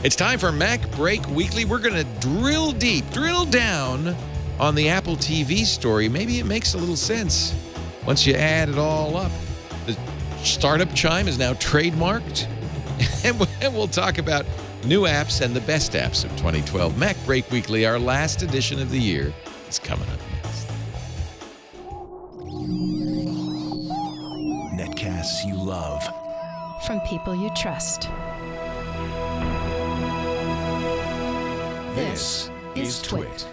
It's time for MacBreak Weekly. We're going to drill down on the Apple TV story. Maybe it makes a little sense once you add it all up. The startup chime is now trademarked. And we'll talk about new apps and the best apps of 2012. MacBreak Weekly, our last edition of the year, is coming up next. Netcasts you love. From people you trust. This is TWiT.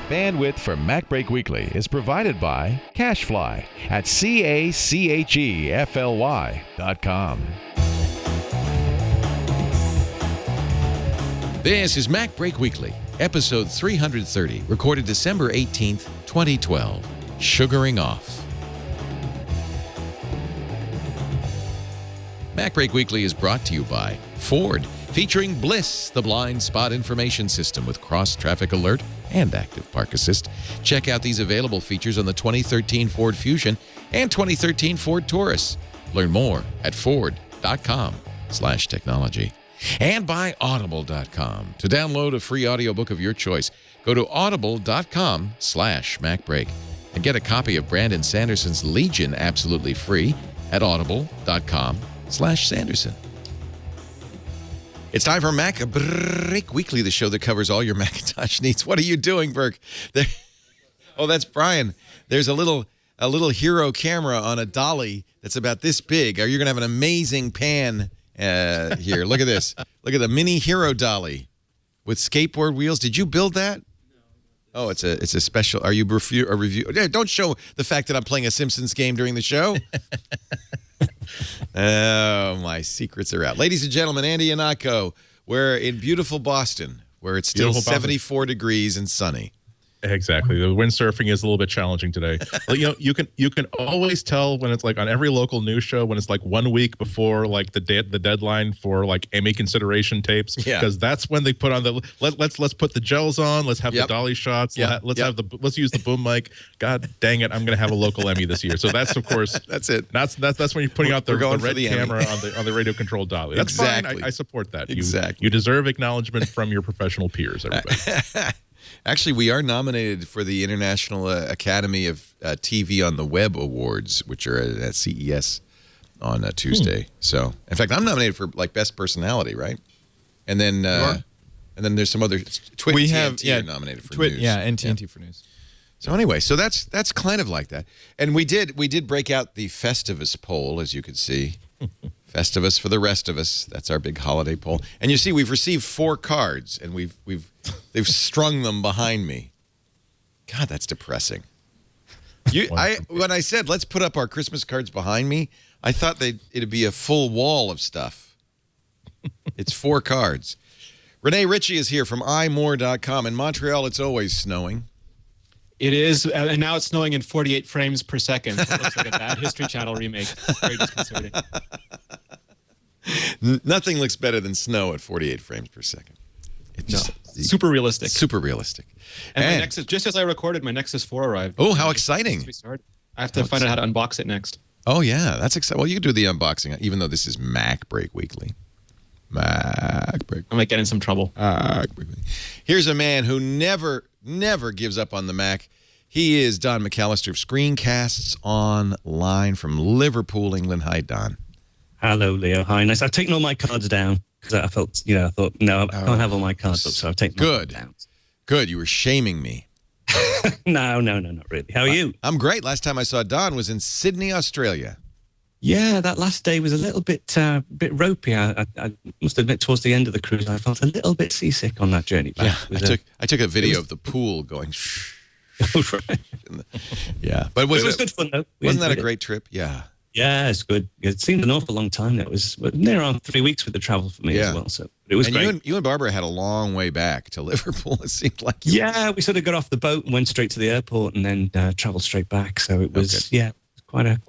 Bandwidth for MacBreak Weekly is provided by Cachefly at CACHEFLY.com. This is MacBreak Weekly, episode 330, recorded December 18th, 2012. Sugaring off. MacBreak Weekly is brought to you by Ford, featuring Bliss, the blind spot information system with cross-traffic alert and active park assist. Check out these available features on the 2013 Ford Fusion and 2013 Ford Taurus. Learn more at ford.com/technology. And by audible.com. To download a free audiobook of your choice, go to audible.com/MacBreak and get a copy of Brandon Sanderson's Legion absolutely free at audible.com/Sanderson. It's time for MacBreak Weekly, the show that covers all your Macintosh needs. What are you doing, Burke? Oh, that's Brian. There's a little hero camera on a dolly that's about this big. You're going to have an amazing pan here. Look at this. Look at the mini hero dolly with skateboard wheels. Did you build that? Oh, it's a special. Are you a review? Don't show the fact that I'm playing a Simpsons game during the show. Oh, my secrets are out. Ladies and gentlemen, Andy Ihnatko. We're in beautiful Boston, where it's still 74 degrees and sunny. Exactly. The windsurfing is a little bit challenging today. But, you can always tell when it's like on every local news show when it's like 1 week before like the deadline for like Emmy consideration tapes. Yeah. Because that's when they put on the let's put the gels on. Let's have the dolly shots. Let's use the boom mic. God dang it! I'm going to have a local Emmy this year. So that's of course that's it. That's when you're putting out the red camera on the radio controlled dolly. That's exactly. fine. I support that. Exactly. You deserve acknowledgement from your professional peers. Everybody. Actually, we are nominated for the International Academy of TV on the Web Awards, which are at CES on Tuesday. So, in fact, I'm nominated for like best personality, right? And then there's some other TWiT. We have TNT are nominated for TWiT, news. yeah, and TNT for news. So anyway, so that's kind of like that. And we did break out the Festivus poll, as you can see. Festivus for the rest of us. That's our big holiday poll. And you see, we've received 4 cards, and they've strung them behind me. God, that's depressing. When I said let's put up our Christmas cards behind me, I thought it'd be a full wall of stuff. It's 4 cards. Rene Ritchie is here from imore.com. In Montreal, it's always snowing. It is, and now it's snowing in 48 frames per second. It looks like a bad History Channel remake. Very disconcerting. Nothing looks better than snow at 48 frames per second. It's just super realistic. Super realistic. And my Nexus, just as I recorded, my Nexus 4 arrived. Oh, how exciting. I have to find out how to unbox it next. Oh, yeah. That's exciting. Well, you do the unboxing, even though this is MacBreak Weekly. MacBreak. I might get in some trouble. Here's a man who never gives up on the Mac. He is Don McAllister of Screencasts Online from Liverpool, England. Hi, Don. Hello, Leo. Hi, nice. I've taken all my cards down because I thought, no, I can't have all my cards up, so I've taken them down. Good. You were shaming me. No, not really. How are you? I'm great. Last time I saw Don was in Sydney, Australia. Yeah, that last day was a little bit ropey. I must admit, towards the end of the cruise, I felt a little bit seasick on that journey back. Yeah, I took a video of the pool going shh. Right. Yeah, but it was good fun, though. Wasn't that a great trip? Yeah. Yeah, it's good. It seemed an awful long time. It was near on 3 weeks with the travel for me as well. So it was great. You and Barbara had a long way back to Liverpool. It seemed like. Yeah, we sort of got off the boat and went straight to the airport and then traveled straight back. So it was quite an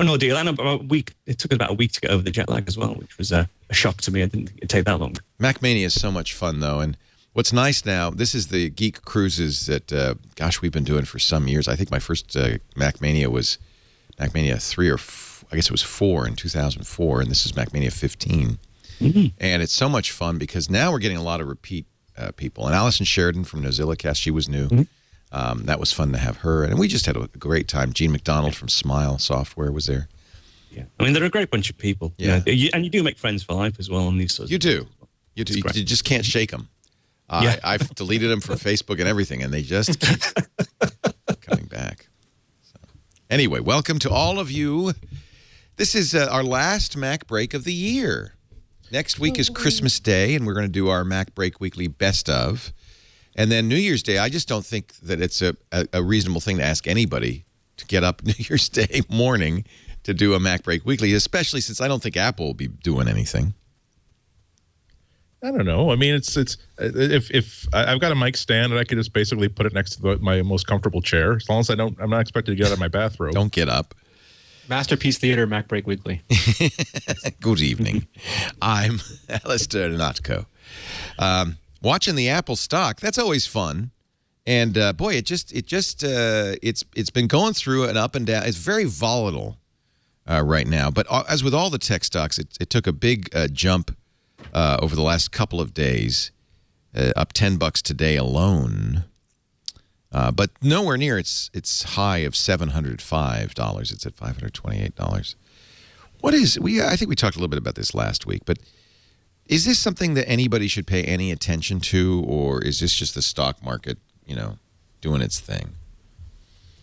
ordeal. And about a week. It took us about a week to get over the jet lag as well, which was a shock to me. I didn't think it'd take that long. MacMania is so much fun though, and what's nice now, this is the geek cruises that we've been doing for some years. I think my first MacMania was MacMania 3 or I guess it was 4 in 2004, and this is MacMania 15. And it's so much fun because now we're getting a lot of repeat people. And Allison Sheridan from NozillaCast, she was new. That was fun to have her. And we just had a great time. Gene McDonald from Smile Software was there. Yeah, I mean, they're a great bunch of people. Yeah. And you do make friends for life as well on these sorts You do. You do. You just can't shake them. I've deleted them from Facebook and everything, and they just keep coming back. So, anyway, welcome to all of you. This is our last MacBreak of the year. Next week is Christmas Day, and we're going to do our MacBreak Weekly Best Of. And then New Year's Day, I just don't think that it's a reasonable thing to ask anybody to get up New Year's Day morning to do a MacBreak Weekly, especially since I don't think Apple will be doing anything. I don't know. I mean, it's if I've got a mic stand and I could just basically put it next to my most comfortable chair, as long as I'm not expected to get out of my bathrobe. Don't get up. Masterpiece Theater, MacBreak Weekly. Good evening. I'm Alistair Ihnatko. Watching the Apple stock, that's always fun. And boy, it's been going through an up and down. It's very volatile right now. But as with all the tech stocks, it took a big jump over the last couple of days, up $10 today alone. But nowhere near its high of $705. It's at $528. I think we talked a little bit about this last week, but is this something that anybody should pay any attention to, or is this just the stock market, doing its thing?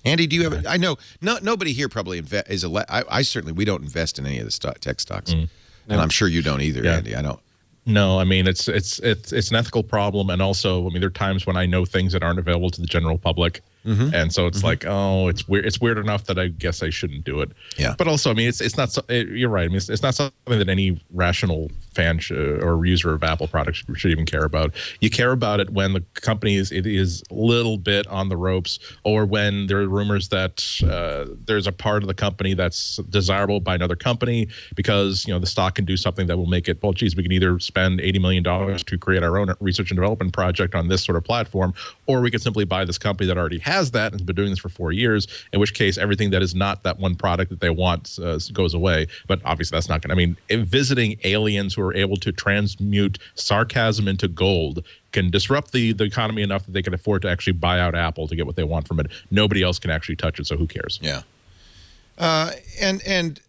Andy, do you have? I know nobody here probably I certainly we don't invest in any of the tech stocks, and I'm sure you don't either, Andy. I don't. No, I mean it's an ethical problem, and also I mean there are times when I know things that aren't available to the general public, and so it's like, oh, it's weird. It's weird enough that I guess I shouldn't do it. Yeah. But also, I mean, it's not. You're right. I mean, it's not something that any rational fan or user of Apple products should even care about. You care about it when the company is a little bit on the ropes, or when there are rumors that there's a part of the company that's desirable by another company because the stock can do something that will make it. Well, geez, we can either spend $80 million to create our own research and development project on this sort of platform, or we could simply buy this company that already has that and has been doing this for 4 years, in which case everything that is not that one product that they want goes away. But obviously that's not going to, I mean, visiting aliens who are able to transmute sarcasm into gold can disrupt the economy enough that they can afford to actually buy out Apple to get what they want from it. Nobody else can actually touch it, so who cares? Yeah. And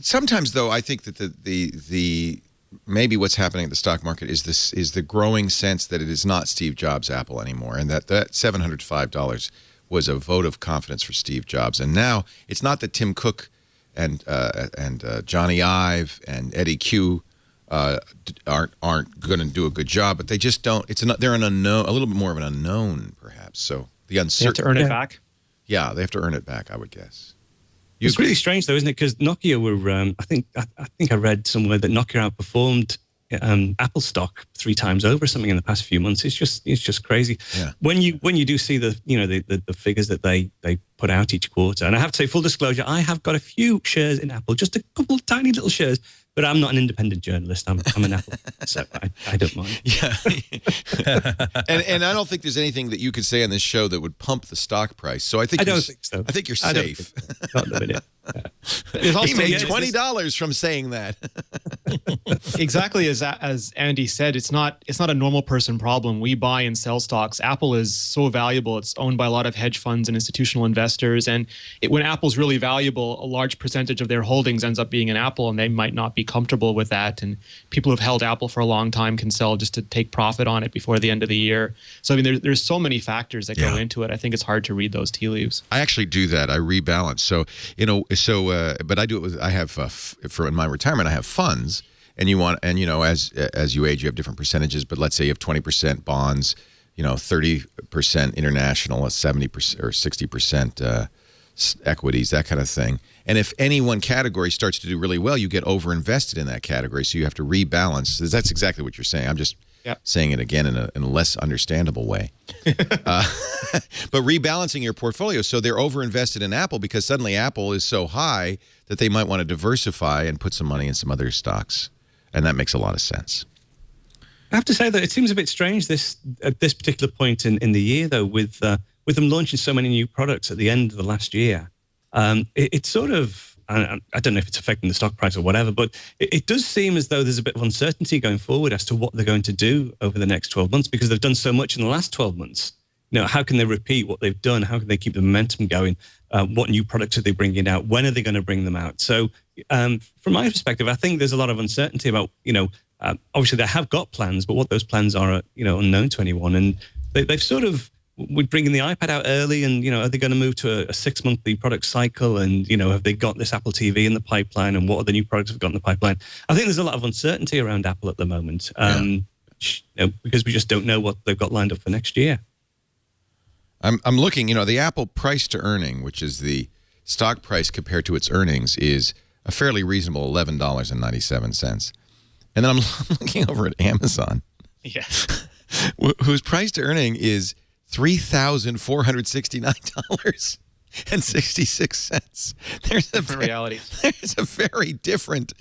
sometimes, though, I think that the maybe what's happening in the stock market is the growing sense that it is not Steve Jobs' Apple anymore, and that $705 was a vote of confidence for Steve Jobs. And now it's not that Tim Cook and Johnny Ive and Eddie Q aren't going to do a good job, but they just don't. They're an unknown, a little bit more of an unknown, perhaps. So the uncertainty. They have to earn it back. Yeah, they have to earn it back, I would guess. It's really strange, though, isn't it? Because Nokia were, I think I read somewhere that Nokia outperformed Apple stock 3 times over something in the past few months. It's just crazy. Yeah. When you do see the figures that they put out each quarter, and I have to say, full disclosure, I have got a few shares in Apple, just a couple of tiny little shares. But I'm not an independent journalist. I'm an Apple, so I don't mind. Yeah, and I don't think there's anything that you could say on this show that would pump the stock price. So I don't think so. I think you're safe. Not a minute. He made $20 from saying that. Exactly as Andy said, it's not a normal person problem. We buy and sell stocks. Apple is so valuable. It's owned by a lot of hedge funds and institutional investors. And when Apple's really valuable, a large percentage of their holdings ends up being in Apple, and they might not be comfortable with that. And people who've held Apple for a long time can sell just to take profit on it before the end of the year. So I mean, there's so many factors that go into it. I think it's hard to read those tea leaves. I actually do that. I rebalance. So but I do it I have for in my retirement I have funds, and as you age you have different percentages. But let's say you have 20% bonds, 30% international, 70% or 60% equities, that kind of thing. And if any one category starts to do really well, you get overinvested in that category, so you have to rebalance. That's exactly what you're saying. I'm just saying it again in a less understandable way. But rebalancing your portfolio, so they're overinvested in Apple because suddenly Apple is so high that they might want to diversify and put some money in some other stocks. And that makes a lot of sense. I have to say that it seems a bit strange at this particular point in the year, though, with them launching so many new products at the end of the last year. It's sort of, I don't know if it's affecting the stock price or whatever, but it does seem as though there's a bit of uncertainty going forward as to what they're going to do over the next 12 months because they've done so much in the last 12 months. How can they repeat what they've done? How can they keep the momentum going? What new products are they bringing out? When are they going to bring them out? So from my perspective, I think there's a lot of uncertainty about, obviously they have got plans, but what those plans are, unknown to anyone. And they've sort of, we're bringing the iPad out early and, are they going to move to a 6-monthly product cycle? And, have they got this Apple TV in the pipeline? And what are the new products they've got in the pipeline? I think there's a lot of uncertainty around Apple at the moment because we just don't know what they've got lined up for next year. I'm looking, the Apple price to earning, which is the stock price compared to its earnings, is a fairly reasonable $11.97. And then I'm looking over at Amazon, whose price to earning is $3,469.66. There's a reality. There's a very different.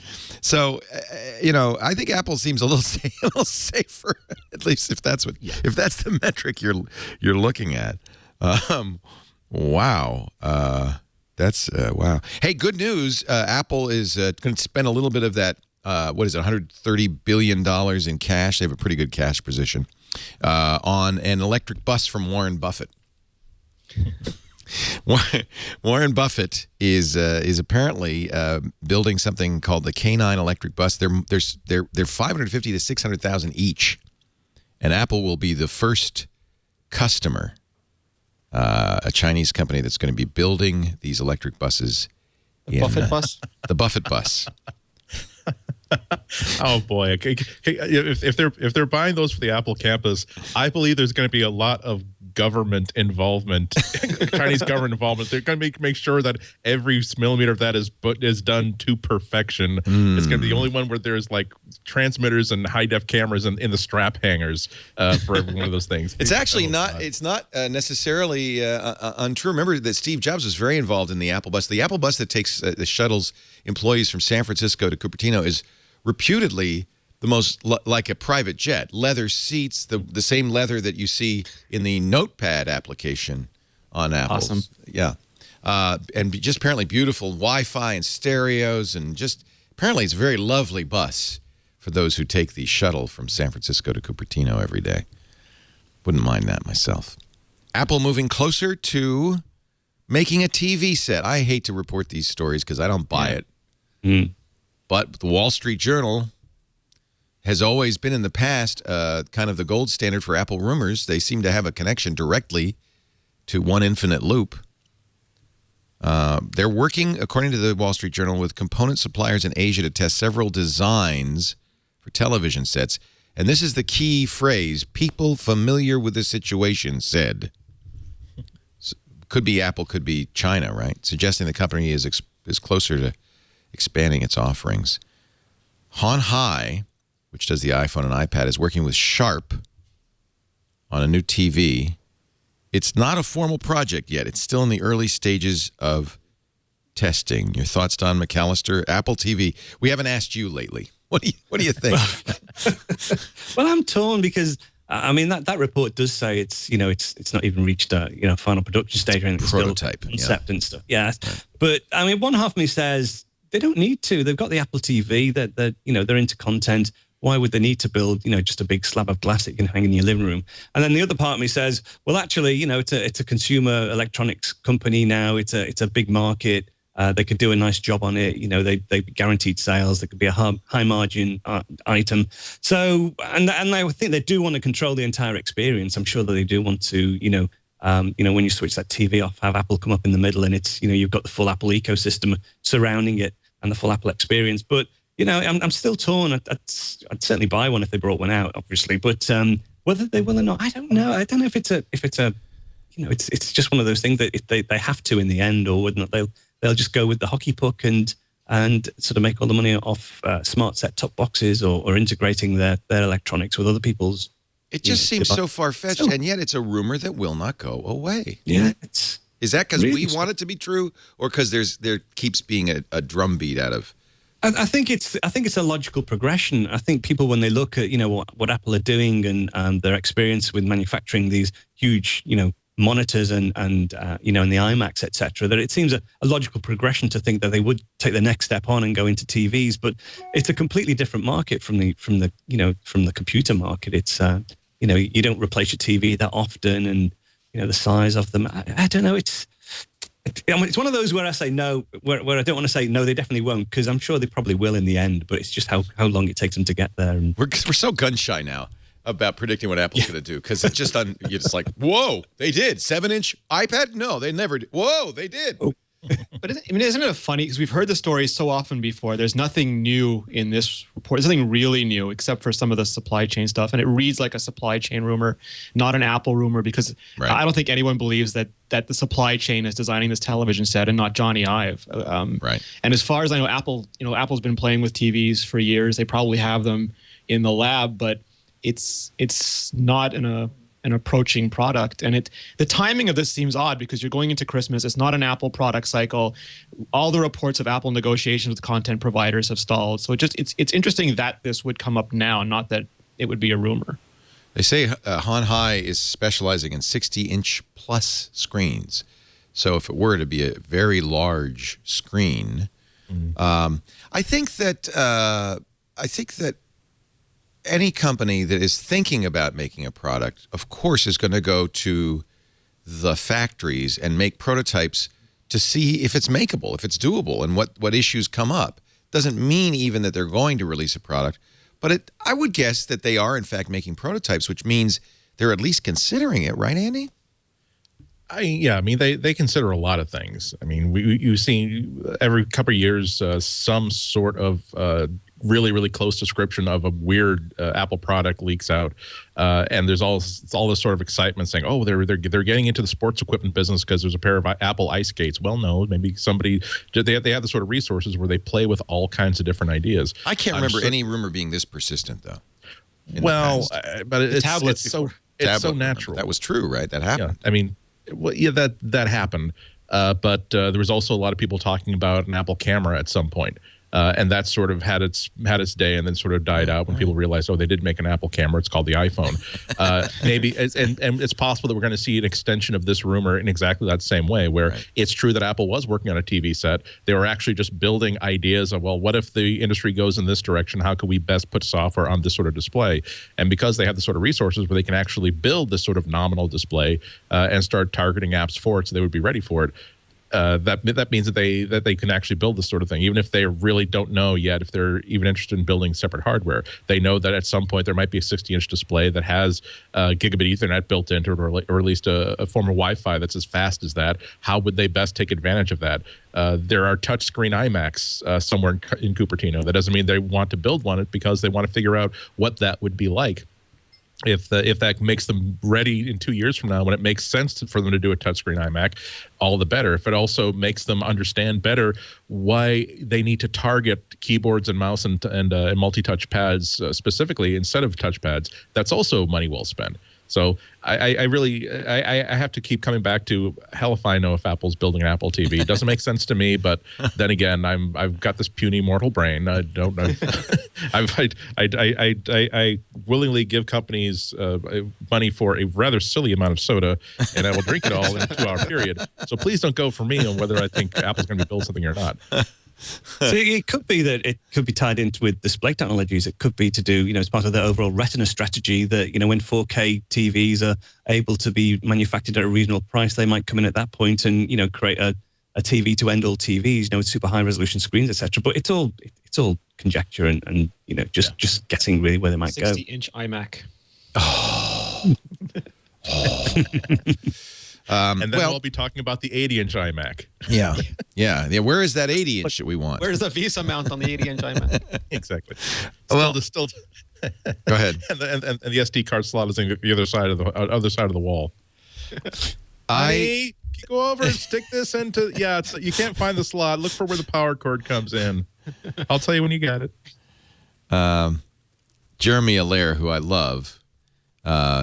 So, I think Apple seems a little safer, at least if that's the metric you're looking at. Wow. That's wow. Hey, good news. Apple is going to spend a little bit of that. What is it? $130 billion in cash. They have a pretty good cash position on an electric bus from Warren Buffett. Warren Buffett is apparently building something called the K9 electric bus. They're 550 to 600,000 each, and Apple will be the first customer, a Chinese company that's going to be building these electric buses. The Buffett bus. The Buffett bus. Oh boy! If they're buying those for the Apple campus, I believe there's going to be a lot of government involvement, Chinese government involvement. They're going to make sure that every millimeter of that is done to perfection. It's going to be the only one where there's like transmitters and high def cameras in the strap hangers for every one of those things. It's actually not. It's not necessarily untrue. Remember that Steve Jobs was very involved in the Apple bus. The Apple bus that takes the shuttles employees from San Francisco to Cupertino is reputedly the most like a private jet. Leather seats, the same leather that you see in the Notepad application on Apple's. Awesome. Yeah. And just apparently beautiful Wi-Fi and stereos, and just apparently it's a very lovely bus for those who take the shuttle from San Francisco to Cupertino every day. Wouldn't mind that myself. Apple moving closer to making a TV set. I hate to report these stories because I don't buy it. But the Wall Street Journal has always been in the past kind of the gold standard for Apple rumors. They seem to have a connection directly to One Infinite Loop. They're working, according to the Wall Street Journal, with component suppliers in Asia to test several designs for television sets. And this is the key phrase: people familiar with the situation said. Could be Apple, could be China, right? Suggesting the company is closer to expanding its offerings. Hon Hai, which does the iPhone and iPad, is working with Sharp on a new TV. It's not a formal project yet. It's still in the early stages of testing. Your thoughts, Don McAllister? Apple TV. We haven't asked you lately. What do you think? Well, I'm torn because I mean that report does say it's not even reached a final production stage or anything. Prototype, concept and stuff. Yeah, right. But I mean, one half of me says they don't need to. They've got the Apple TV. They're into content. Why would they need to build, just a big slab of glass that you can hang in your living room? And then the other part of me says, well, actually, it's a consumer electronics company now. It's a big market. They could do a nice job on it. They guaranteed sales. There could be a high margin item. So, and I think they do want to control the entire experience. I'm sure that they do want to, when you switch that TV off, have Apple come up in the middle, and it's, you've got the full Apple ecosystem surrounding it and the full Apple experience. But I'm still torn. I'd certainly buy one if they brought one out, obviously. But whether they will or not, I don't know. I don't know if it's it's just one of those things that if they have to in the end, or whether not they'll just go with the hockey puck and sort of make all the money off smart set-top boxes or integrating their electronics with other people's. It just seems so far-fetched, and yet it's a rumor that will not go away. Yeah, is that because we want it to be true, or because there keeps being a drumbeat out of? I think it's a logical progression. I think people, when they look at what Apple are doing and their experience with manufacturing these huge monitors and you know, and the iMacs, etc., that it seems a logical progression to think that they would take the next step on and go into TVs. But it's a completely different market from the computer market. It's you know, you don't replace your TV that often, and you know, the size of them. I don't know. It's one of those where I say no, where I don't want to say no, they definitely won't, because I'm sure they probably will in the end, but it's just how long it takes them to get there. And We're so gun shy now about predicting what Apple's going to do, because it's just you're just like, whoa, they did 7-inch iPad? No, they never did. Whoa, they did. Oh. But isn't it funny? Because we've heard the story so often before. There's nothing new in this report. There's nothing really new except for some of the supply chain stuff. And it reads like a supply chain rumor, not an Apple rumor, because Right. I don't think anyone believes that the supply chain is designing this television set and not Johnny Ive. Right. And as far as I know, Apple's been playing with TVs for years. They probably have them in the lab, but it's not an approaching product. And the timing of this seems odd because you're going into Christmas. It's not an Apple product cycle. All the reports of Apple negotiations with content providers have stalled. So it's interesting that this would come up now, not that it would be a rumor. They say Han Hai is specializing in 60-inch plus screens. So if it were to be a very large screen, I think that any company that is thinking about making a product, of course, is going to go to the factories and make prototypes to see if it's makeable, if it's doable, and what issues come up. Doesn't mean even that they're going to release a product, but I would guess that they are, in fact, making prototypes, which means they're at least considering it, right, Andy? I mean, they consider a lot of things. I mean, you see every couple of years some sort of really, really close description of a weird Apple product leaks out, and there's all this sort of excitement saying, "Oh, they're getting into the sports equipment business because there's a pair of Apple ice skates." Well, no, maybe they have the sort of resources where they play with all kinds of different ideas. I can't remember any rumor being this persistent, though. Well, but it's so natural. That was true, right? That happened. Yeah, I mean. Well, yeah, that happened, but there was also a lot of people talking about an Apple camera at some point, and that sort of had its day and then sort of died out when people realized, oh, they did make an Apple camera. It's called the iPhone. Maybe, and it's possible that we're going to see an extension of this rumor in exactly that same way, where it's true that Apple was working on a TV set. They were actually just building ideas of, well, what if the industry goes in this direction? How could we best put software on this sort of display? And because they have the sort of resources where they can actually build this sort of nominal display and start targeting apps for it, so they would be ready for it. That means that they can actually build this sort of thing, even if they really don't know yet if they're even interested in building separate hardware. They know that at some point there might be a 60-inch display that has gigabit Ethernet built into it, or at least a form of Wi-Fi that's as fast as that. How would they best take advantage of that? There are touchscreen iMacs somewhere in Cupertino. That doesn't mean they want to build one, because they want to figure out what that would be like. If that makes them ready in 2 years from now, when it makes sense for them to do a touchscreen iMac, all the better. If it also makes them understand better why they need to target keyboards and mouse and multi-touch pads specifically instead of touchpads, that's also money well spent. So I really have to keep coming back to, hell if I know if Apple's building an Apple TV. It doesn't make sense to me, but then again, I've got this puny mortal brain. I don't know. I willingly give companies money for a rather silly amount of soda, and I will drink it all in a 2-hour period. So please don't go for me on whether I think Apple's going to build something or not. So it could be that it could be tied into with display technologies. It could be to do, as part of the overall Retina strategy that, when 4K TVs are able to be manufactured at a reasonable price, they might come in at that point and, create a TV to end all TVs, with super high resolution screens, etc. But it's all conjecture and just guessing really where they might 60-inch iMac. And then we'll be talking about the 80-inch iMac. Yeah. Where is that 80-inch that we want? Where's the Visa mount on the 80-inch iMac? Exactly. Still. Go ahead. And the SD card slot is on the other side of the wall. Go over and stick this into. Yeah, you can't find the slot. Look for where the power cord comes in. I'll tell you when you get it. Jeremy Allaire, who I love,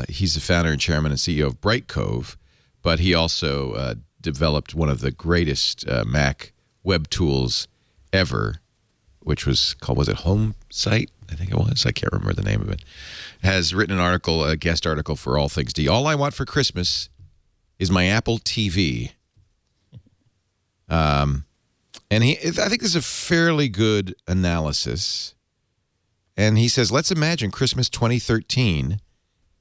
he's the founder and chairman and CEO of Bright Cove. But he also developed one of the greatest Mac web tools ever, which was called, Home Site? I think it was. I can't remember the name of it. Has written an article, a guest article for All Things D. All I want for Christmas is my Apple TV. And I think this is a fairly good analysis. And he says, let's imagine Christmas 2013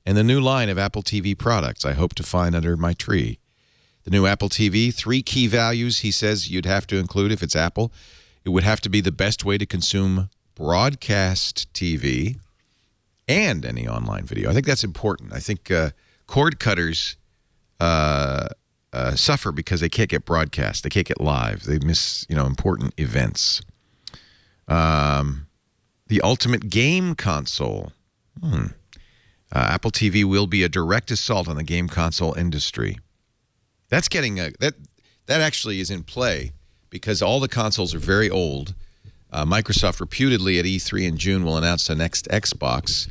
and the new line of Apple TV products I hope to find under my tree. The new Apple TV, 3 key values he says you'd have to include if it's Apple. It would have to be the best way to consume broadcast TV and any online video. I think that's important. I think cord cutters suffer because they can't get broadcast. They can't get live. They miss, important events. The ultimate game console. Apple TV will be a direct assault on the game console industry. That's getting that actually is in play because all the consoles are very old. Microsoft reputedly at E3 in June will announce the next Xbox.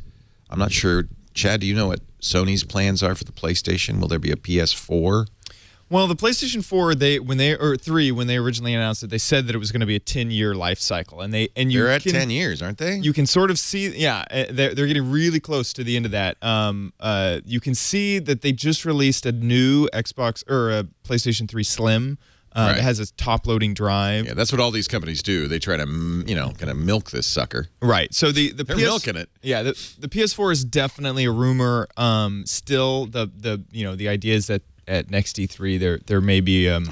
I'm not sure. Chad, do you know what Sony's plans are for the PlayStation? Will there be a PS4? Well, the PlayStation 4, when they originally announced it, they said that it was going to be a 10-year life cycle, they're at 10 years, aren't they? You can sort of see, they're getting really close to the end of that. You can see that they just released a new Xbox or a PlayStation 3 Slim that has a top-loading drive. Yeah, that's what all these companies do. They try to, kind of milk this sucker. Right. So they're milking it. Yeah, the PS4 is definitely a rumor. Still, the idea is that at next E3 there may be an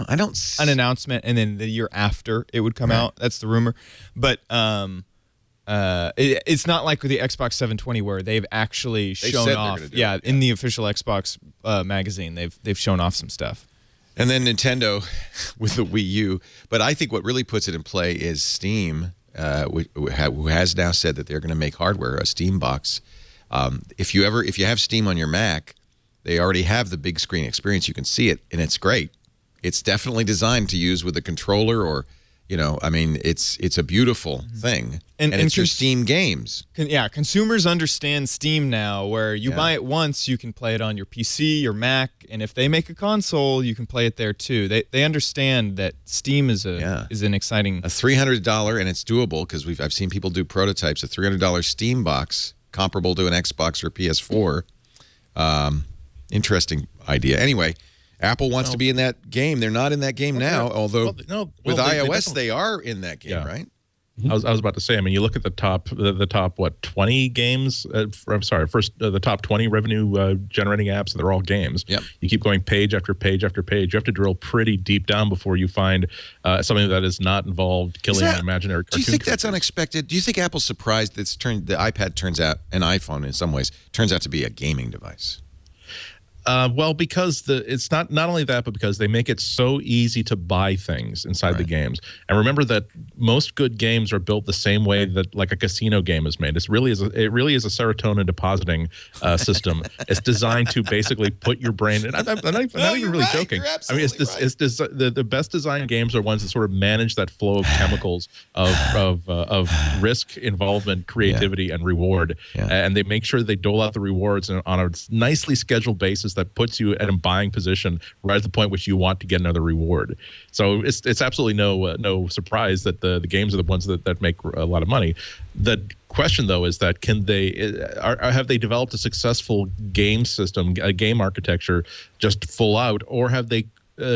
announcement, and then the year after it would come out. That's the rumor, but it's not like with the Xbox 720 where they've actually shown off. In the official Xbox magazine, they've shown off some stuff. And then Nintendo with the Wii U, but I think what really puts it in play is Steam, who has now said that they're going to make hardware, a Steam box. If you have Steam on your Mac, they already have the big screen experience. You can see it, and it's great. It's definitely designed to use with a controller or, it's a beautiful thing. And it's your Steam games. Consumers understand Steam now, where you buy it once, you can play it on your PC, your Mac, and if they make a console, you can play it there too. They understand that Steam is an exciting... A $300, and it's doable because I've seen people do prototypes, a $300 Steam box comparable to an Xbox or PS4. Interesting idea. Anyway, Apple wants to be in that game. They're not in that game now, although with iOS they are in that game, right? I was about to say. I mean, you look at the top 20 games. The top 20 revenue generating apps. They're all games. Yep. You keep going page after page after page. You have to drill pretty deep down before you find something that is not involved killing an imaginary cartoon. Do you think that's unexpected? Do you think Apple's surprised that the iPad turns out, an iPhone in some ways, turns out to be a gaming device? Well, because it's not only that, but because they make it so easy to buy things inside the games. And remember that most good games are built the same way that like a casino game is made. It really is a serotonin depositing system. It's designed to basically put your brain. And I'm not even really joking. I mean, the best designed games are ones that sort of manage that flow of chemicals of risk, involvement, creativity, and reward. Yeah. And they make sure they dole out the rewards on a nicely scheduled basis that puts you at a buying position right at the point which you want to get another reward. So it's absolutely no surprise that the games are the ones that make a lot of money. The question though is that have they developed a successful game system, a game architecture just full out, or have they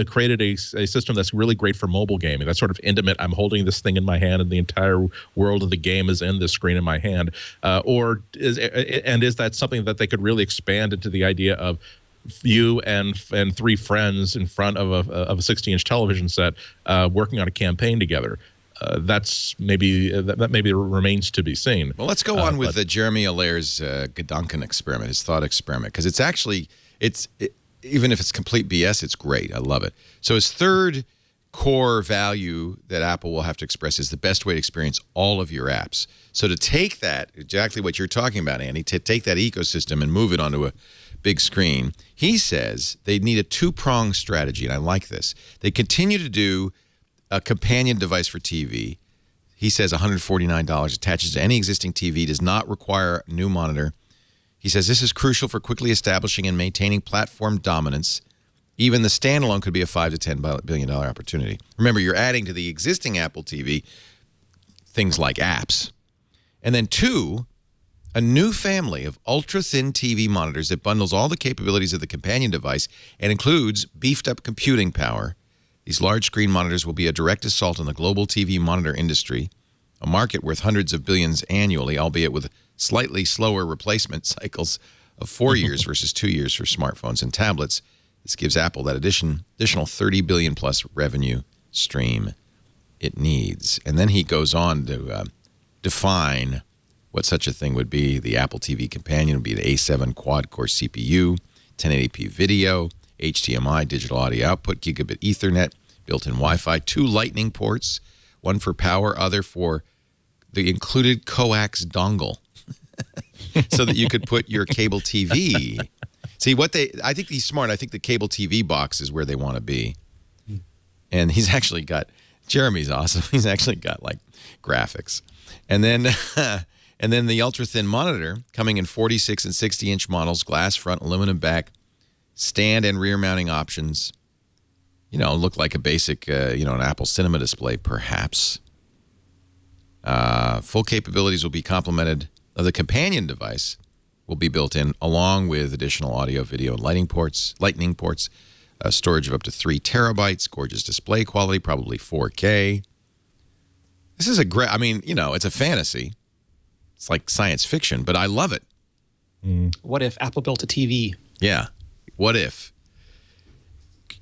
created a system that's really great for mobile gaming? That's sort of intimate. I'm holding this thing in my hand, and the entire world of the game is in this screen in my hand. Is that something that they could really expand into the idea of you and 3 friends in front of a 60-inch television set working on a campaign together? That maybe remains to be seen. Well, let's go on with Jeremy Allaire's Gedanken experiment, his thought experiment, because it's actually even if it's complete BS, it's great. I love it. So his third core value that Apple will have to express is the best way to experience all of your apps. So to take that, exactly what you're talking about, Andy, to take that ecosystem and move it onto a big screen, he says they need a 2-pronged strategy, and I like this. They continue to do a companion device for TV. He says $149 attaches to any existing TV, does not require a new monitor. He says this is crucial for quickly establishing and maintaining platform dominance. Even the standalone could be a $5 to $10 billion opportunity. Remember, you're adding to the existing Apple TV things like apps. And then 2, a new family of ultra-thin TV monitors that bundles all the capabilities of the companion device and includes beefed-up computing power. These large-screen monitors will be a direct assault on the global TV monitor industry, a market worth hundreds of billions annually, albeit with slightly slower replacement cycles of 4 years versus 2 years for smartphones and tablets. This gives Apple that additional $30 billion plus revenue stream it needs. And then he goes on to define what such a thing would be. The Apple TV companion would be the A7 quad-core CPU, 1080p video, HDMI digital audio output, gigabit Ethernet, built-in Wi-Fi, 2 Lightning ports, one for power, other for the included coax dongle, so that you could put your cable TV. See, I think he's smart. I think the cable TV box is where they want to be. And he's actually got, Jeremy's awesome. He's actually got like graphics. And then the ultra-thin monitor coming in 46 and 60-inch models, glass front, aluminum back, stand and rear mounting options. Look like a basic, an Apple Cinema display, perhaps. Full capabilities will be complemented. The companion device will be built in along with additional audio, video, and lightning ports, storage of up to 3 terabytes, gorgeous display quality, probably 4K. This is a great, it's a fantasy. It's like science fiction, but I love it. What if Apple built a TV? Yeah. What if?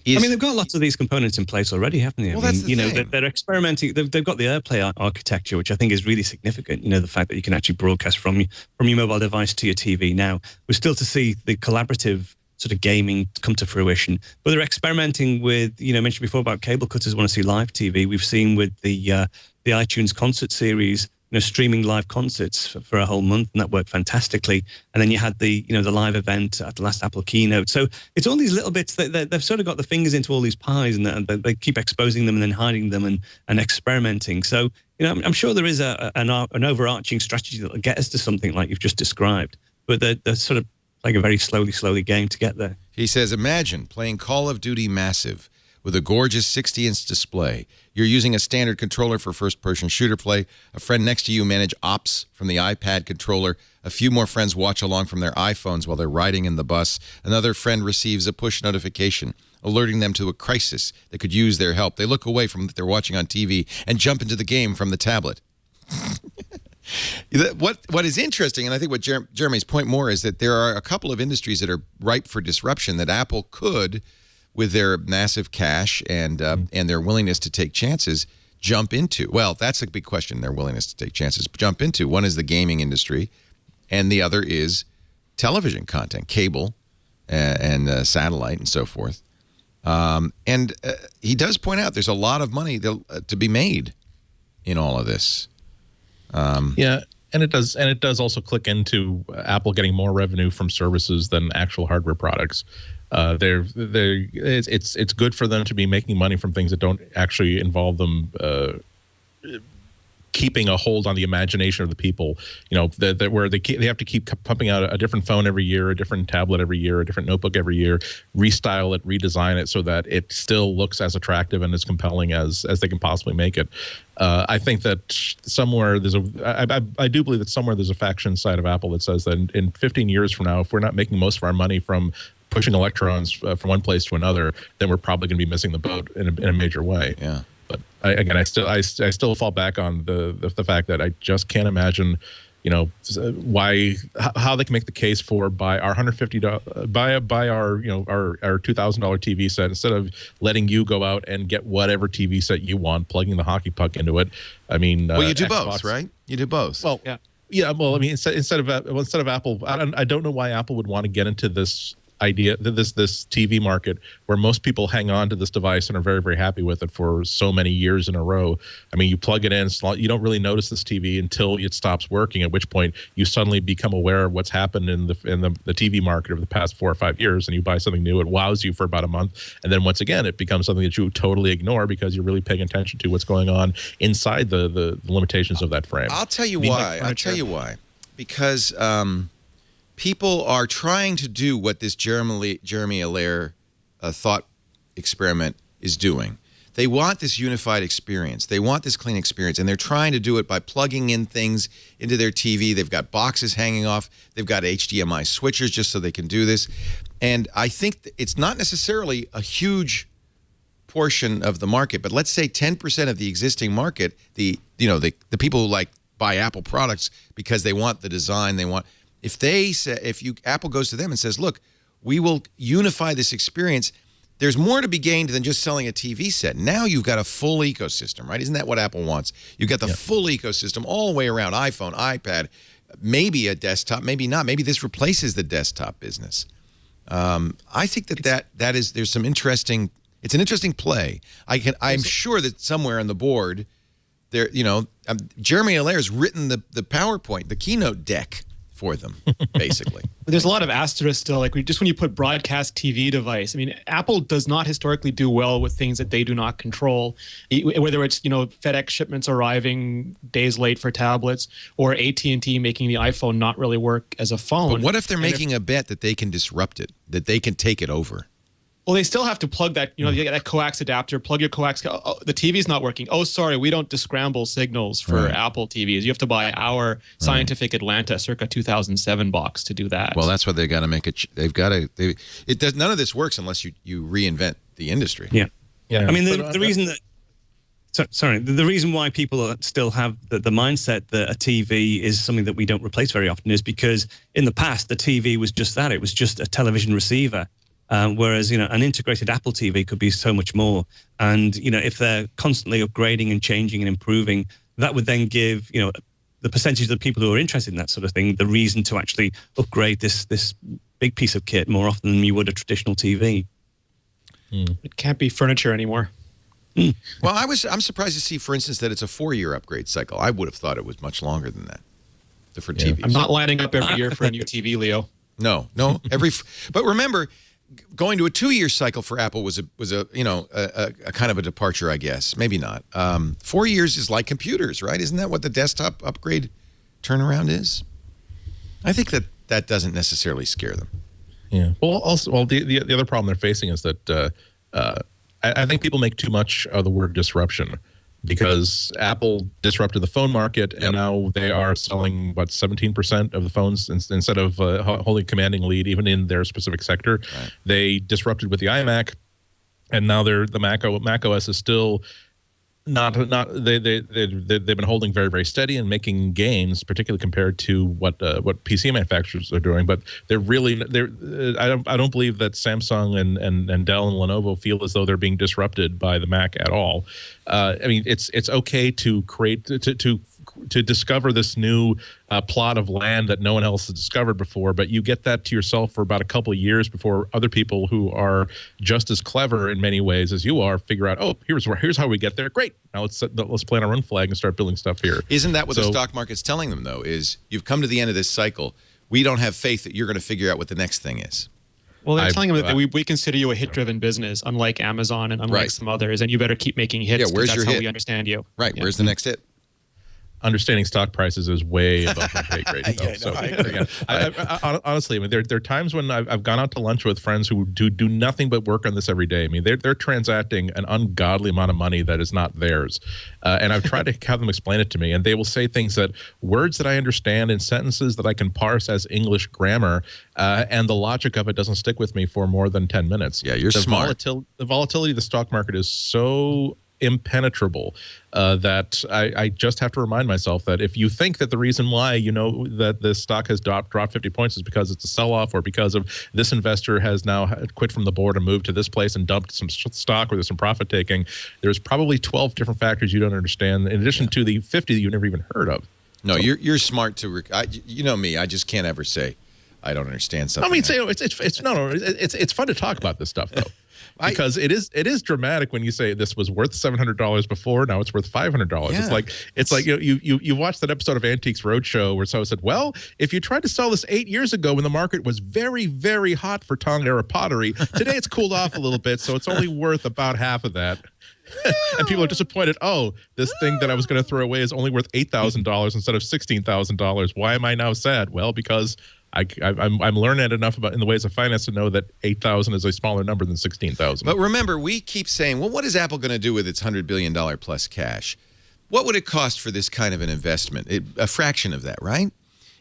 They've got lots of these components in place already, haven't they? Well, that's the thing. They're experimenting. They've got the AirPlay architecture, which I think is really significant. The fact that you can actually broadcast from your mobile device to your TV. Now, we're still to see the collaborative sort of gaming come to fruition, but they're experimenting with, mentioned before about cable cutters want to see live TV. We've seen with the iTunes concert series, streaming live concerts for a whole month, and that worked fantastically. And then you had the live event at the last Apple keynote. So it's all these little bits that they've sort of got the fingers into all these pies, and they keep exposing them and then hiding them and experimenting. So I'm sure there is an overarching strategy that will get us to something like you've just described, but they're sort of like a very slowly game to get there. He says, imagine playing Call of Duty Massive with a gorgeous 60-inch display. You're using a standard controller for first-person shooter play. A friend next to you manage ops from the iPad controller. A few more friends watch along from their iPhones while they're riding in the bus. Another friend receives a push notification alerting them to a crisis that could use their help. They look away from what they're watching on TV and jump into the game from the tablet. What is interesting, and I think what Jeremy's point more is that there are a couple of industries that are ripe for disruption that Apple could, with their massive cash and their willingness to take chances, jump into. Well, that's a big question, their willingness to take chances, jump into. One is the gaming industry, and the other is television content, cable and satellite and so forth. And he does point out there's a lot of money to be made in all of this. Yeah, and it does also click into Apple getting more revenue from services than actual hardware products. It's good for them to be making money from things that don't actually involve them keeping a hold on the imagination of the people. Where they have to keep pumping out a different phone every year, a different tablet every year, a different notebook every year, restyle it, redesign it so that it still looks as attractive and as compelling as they can possibly make it. I think that somewhere I do believe that somewhere there's a faction inside of Apple that says that in 15 years from now, if we're not making most of our money from pushing electrons from one place to another, then we're probably going to be missing the boat in a major way. Yeah. But I still fall back on the fact that I just can't imagine, how they can make the case for buy our $150 buy our our $2,000 TV set instead of letting you go out and get whatever TV set you want, plugging the hockey puck into it. I mean, well, you do Xbox, both, right? You do both. Well, yeah. Well, I mean, instead of Apple, I don't know why Apple would want to get into this idea, this TV market where most people hang on to this device and are very, very happy with it for so many years in a row. I mean, you plug it in, you don't really notice this TV until it stops working, at which point you suddenly become aware of what's happened in the TV market over the past 4 or 5 years, and you buy something new, it wows you for about a month, and then once again it becomes something that you totally ignore because you're really paying attention to what's going on inside the limitations of that frame. I'll tell you why. Because people are trying to do what this Jeremy Allaire thought experiment is doing. They want this unified experience. They want this clean experience, and they're trying to do it by plugging in things into their TV. They've got boxes hanging off. They've got HDMI switchers just so they can do this. And I think it's not necessarily a huge portion of the market, but let's say 10% of the existing market, the people who like buy Apple products because they want the design, if Apple goes to them and says, look, we will unify this experience. There's more to be gained than just selling a TV set. Now you've got a full ecosystem, right? Isn't that what Apple wants? You've got the full ecosystem all the way around, iPhone, iPad, maybe a desktop, maybe not. Maybe this replaces the desktop business. I think there's some interesting, it's an interesting play. I'm sure that somewhere on the board, there, Jeremy Allaire's written the PowerPoint, the keynote deck for them, basically. There's a lot of asterisks still, like just when you put broadcast TV device. I mean, Apple does not historically do well with things that they do not control, whether it's, FedEx shipments arriving days late for tablets or AT&T making the iPhone not really work as a phone. But what if they're making a bet that they can disrupt it, that they can take it over? Well, they still have to plug that, that coax adapter, plug your coax. Oh, the TV's not working. Oh, sorry, we don't descramble signals for Apple TVs. You have to buy our Scientific Atlanta circa 2007 box to do that. Well, that's why they got to make it. They've got to. It does. None of this works unless you reinvent the industry. Yeah. I mean, the reason that. Sorry, the reason why people still have the mindset that a TV is something that we don't replace very often is because in the past the TV was just that. It was just a television receiver. Whereas, an integrated Apple TV could be so much more. And, if they're constantly upgrading and changing and improving, that would then give, the percentage of the people who are interested in that sort of thing, the reason to actually upgrade this big piece of kit more often than you would a traditional TV. It can't be furniture anymore. Well, I'm surprised to see, for instance, that it's a 4-year upgrade cycle. I would have thought it was much longer than that for TVs. I'm not lining up every year for a new TV, Leo. No. But remember, going to a 2-year cycle for Apple was a kind of a departure, I guess. Maybe not. 4 years is like computers, right? Isn't that what the desktop upgrade turnaround is? I think that doesn't necessarily scare them. Yeah. Well, the other problem they're facing is that I think people make too much of the word disruption. Because Apple disrupted the phone market, and now they are selling, 17% of the phones instead of holding commanding lead, even in their specific sector. Right. They disrupted with the iMac, and now the Mac OS is still not they've been holding very, very steady and making gains, particularly compared to what PC manufacturers are doing. But I don't believe that Samsung and Dell and Lenovo feel as though they're being disrupted by the Mac at all. I mean, it's okay to create to discover this new plot of land that no one else has discovered before, but you get that to yourself for about a couple of years before other people who are just as clever in many ways as you are figure out, oh, here's how we get there. Great. Now let's plant our own flag and start building stuff here. Isn't that what the stock market's telling them, though, is you've come to the end of this cycle. We don't have faith that you're going to figure out what the next thing is. Well, they're telling them that we consider you a hit-driven business, unlike Amazon and unlike some others, and you better keep making hits. Yeah, where's your hit? That's how we understand you. Right. Yeah. Where's the next hit? Understanding stock prices is way above my pay grade. Honestly, I mean, there are times when I've gone out to lunch with friends who do nothing but work on this every day. I mean, they're transacting an ungodly amount of money that is not theirs, and I've tried to have them explain it to me, and they will say things words that I understand in sentences that I can parse as English grammar, and the logic of it doesn't stick with me for more than 10 minutes. Yeah, you're smart. The volatility of the stock market is so impenetrable that I just have to remind myself that if you think that the reason why that the stock has dropped 50 points is because it's a sell-off or because of this investor has now quit from the board and moved to this place and dumped some stock or there's some profit taking, there's probably 12 different factors you don't understand in addition to the 50 that you never even heard of. No, you're smart to you know me, I just can't ever say I don't understand something. I mean, it's fun to talk about this stuff though. Because it is dramatic when you say this was worth $700 before, now it's worth $500. Yeah. It's like you watched that episode of Antiques Roadshow where someone said, well, if you tried to sell this 8 years ago when the market was very, very hot for Tang era pottery, today it's cooled off a little bit, so it's only worth about half of that. And people are disappointed. Oh, this thing that I was going to throw away is only worth $8,000 instead of $16,000. Why am I now sad? Well, because I'm learning enough about in the ways of finance to know that 8,000 is a smaller number than 16,000. But remember, we keep saying, well, what is Apple going to do with its $100 billion plus cash? What would it cost for this kind of an investment? A fraction of that, right?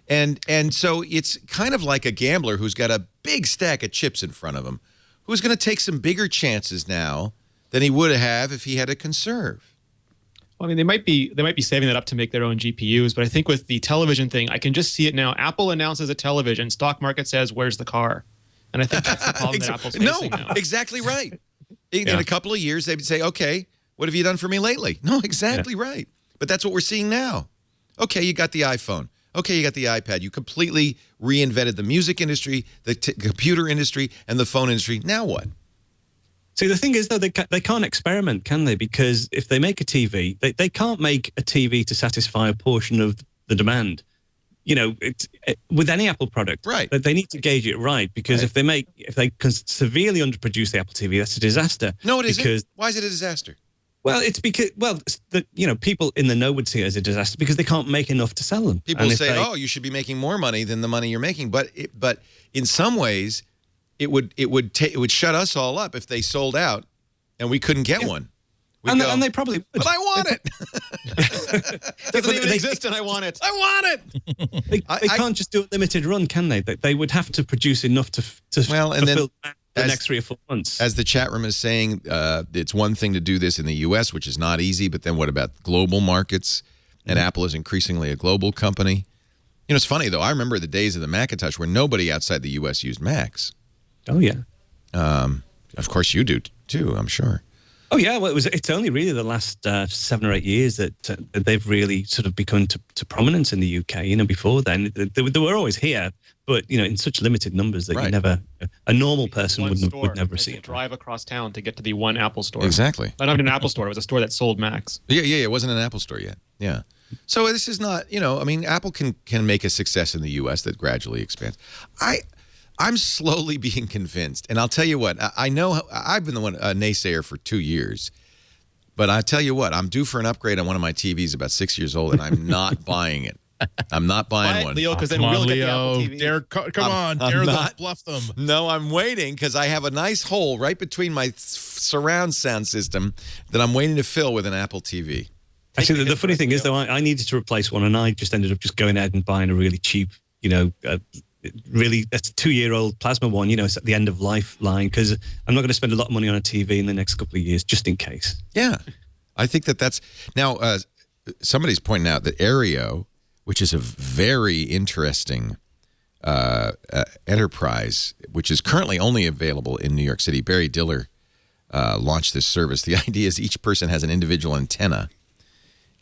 And so it's kind of like a gambler who's got a big stack of chips in front of him, who's going to take some bigger chances now than he would have if he had to conserve. Well, I mean, they might be saving that up to make their own GPUs, but I think with the television thing, I can just see it now. Apple announces a television, stock market says, "Where's the car?" And I think that's the problem that Apple's facing now. Exactly right. In a couple of years, they'd say, "Okay, what have you done for me lately?" No, exactly right. But that's what we're seeing now. Okay, you got the iPhone. Okay, you got the iPad. You completely reinvented the music industry, the computer industry, and the phone industry. Now what? See, the thing is, though, they can't experiment, can they? Because if they make a TV, they can't make a TV to satisfy a portion of the demand. You know, with any Apple product, right? They need to gauge it right, because if they can severely underproduce the Apple TV, that's a disaster. No, it isn't. Why is it a disaster? Well, it's because people in the know would see it as a disaster because they can't make enough to sell them. People say, "Oh, you should be making more money than the money you're making," but in some ways, it would shut us all up if they sold out and we couldn't get one. And they probably would. But I want it. Doesn't even exist, and I want it. I want it. They can't just do a limited run, can they? They would have to produce enough to fulfill the next 3 or 4 months. As the chat room is saying, it's one thing to do this in the U.S., which is not easy, but then what about global markets? And Apple is increasingly a global company. You know, it's funny, though. I remember the days of the Macintosh where nobody outside the U.S. used Macs. Oh, yeah. Of course you do, too, I'm sure. Oh, yeah. Well, it's only really the last 7 or 8 years that they've really sort of become to prominence in the UK. You know, before then, they were always here, but, you know, in such limited numbers that you never, a normal person would never see it. Drive across town to get to the one Apple store. Exactly. Not even an Apple store. It was a store that sold Macs. Yeah, it wasn't an Apple store yet. Yeah. So this is not, you know, I mean, Apple can make a success in the U.S. that gradually expands. I'm slowly being convinced, and I'll tell you what, I know I've been a naysayer for 2 years, but I tell you what, I'm due for an upgrade on one of my TVs about 6 years old, and I'm not buying it. I'm not buying one. Leo, because then we'll get the Apple TV. Dare bluff them. No, I'm waiting because I have a nice hole right between my surround sound system that I'm waiting to fill with an Apple TV. Actually, the funny thing is, though, I needed to replace one, and I just ended up just going ahead and buying a really cheap, you know, really a 2-year-old plasma one, you know, it's at the end of life line, because I'm not going to spend a lot of money on a TV in the next couple of years, just in case. Yeah. I think that's now somebody's pointing out that Aereo, which is a very interesting enterprise, which is currently only available in New York City. Barry Diller launched this service. The idea is each person has an individual antenna.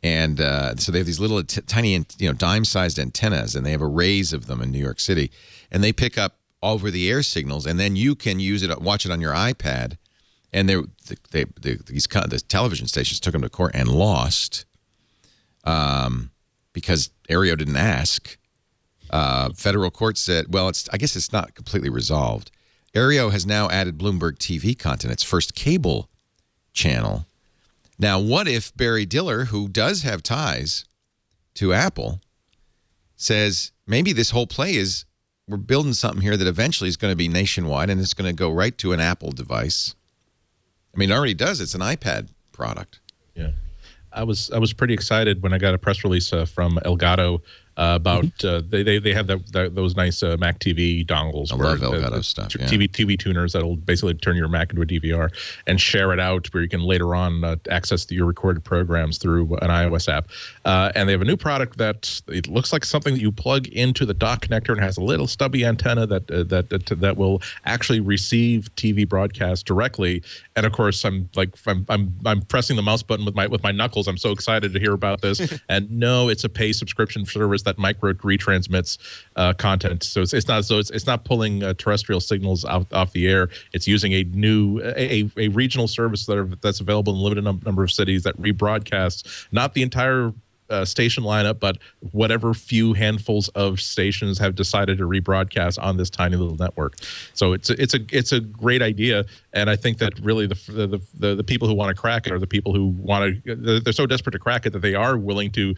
And so they have these little tiny, dime-sized antennas, and they have arrays of them in New York City. And they pick up over-the-air signals, and then you can use it, watch it on your iPad. And the television stations took them to court and lost because Aereo didn't ask. Federal court said, well, I guess it's not completely resolved. Aereo has now added Bloomberg TV content, its first cable channel. Now, what if Barry Diller, who does have ties to Apple, says maybe this whole play is we're building something here that eventually is going to be nationwide and it's going to go right to an Apple device? I mean, it already does. It's an iPad product. Yeah. I was pretty excited when I got a press release from Elgato about they have those nice Mac TV dongles. I love Elgato stuff. Yeah. TV tuners that'll basically turn your Mac into a DVR and share it out, where you can later on access your recorded programs through an iOS app. And they have a new product that it looks like something that you plug into the dock connector and has a little stubby antenna that will actually receive TV broadcasts directly. And of course, I'm pressing the mouse button with my knuckles. I'm so excited to hear about this. And no, it's a pay subscription service that micro retransmits content. So it's not pulling terrestrial signals off the air. It's using a new a regional service that's available in a limited number of cities that rebroadcasts not the entire station lineup, but whatever few handfuls of stations have decided to rebroadcast on this tiny little network. So it's a great idea, and I think that really the people who want to crack it are the people who want to. They're so desperate to crack it that they are willing to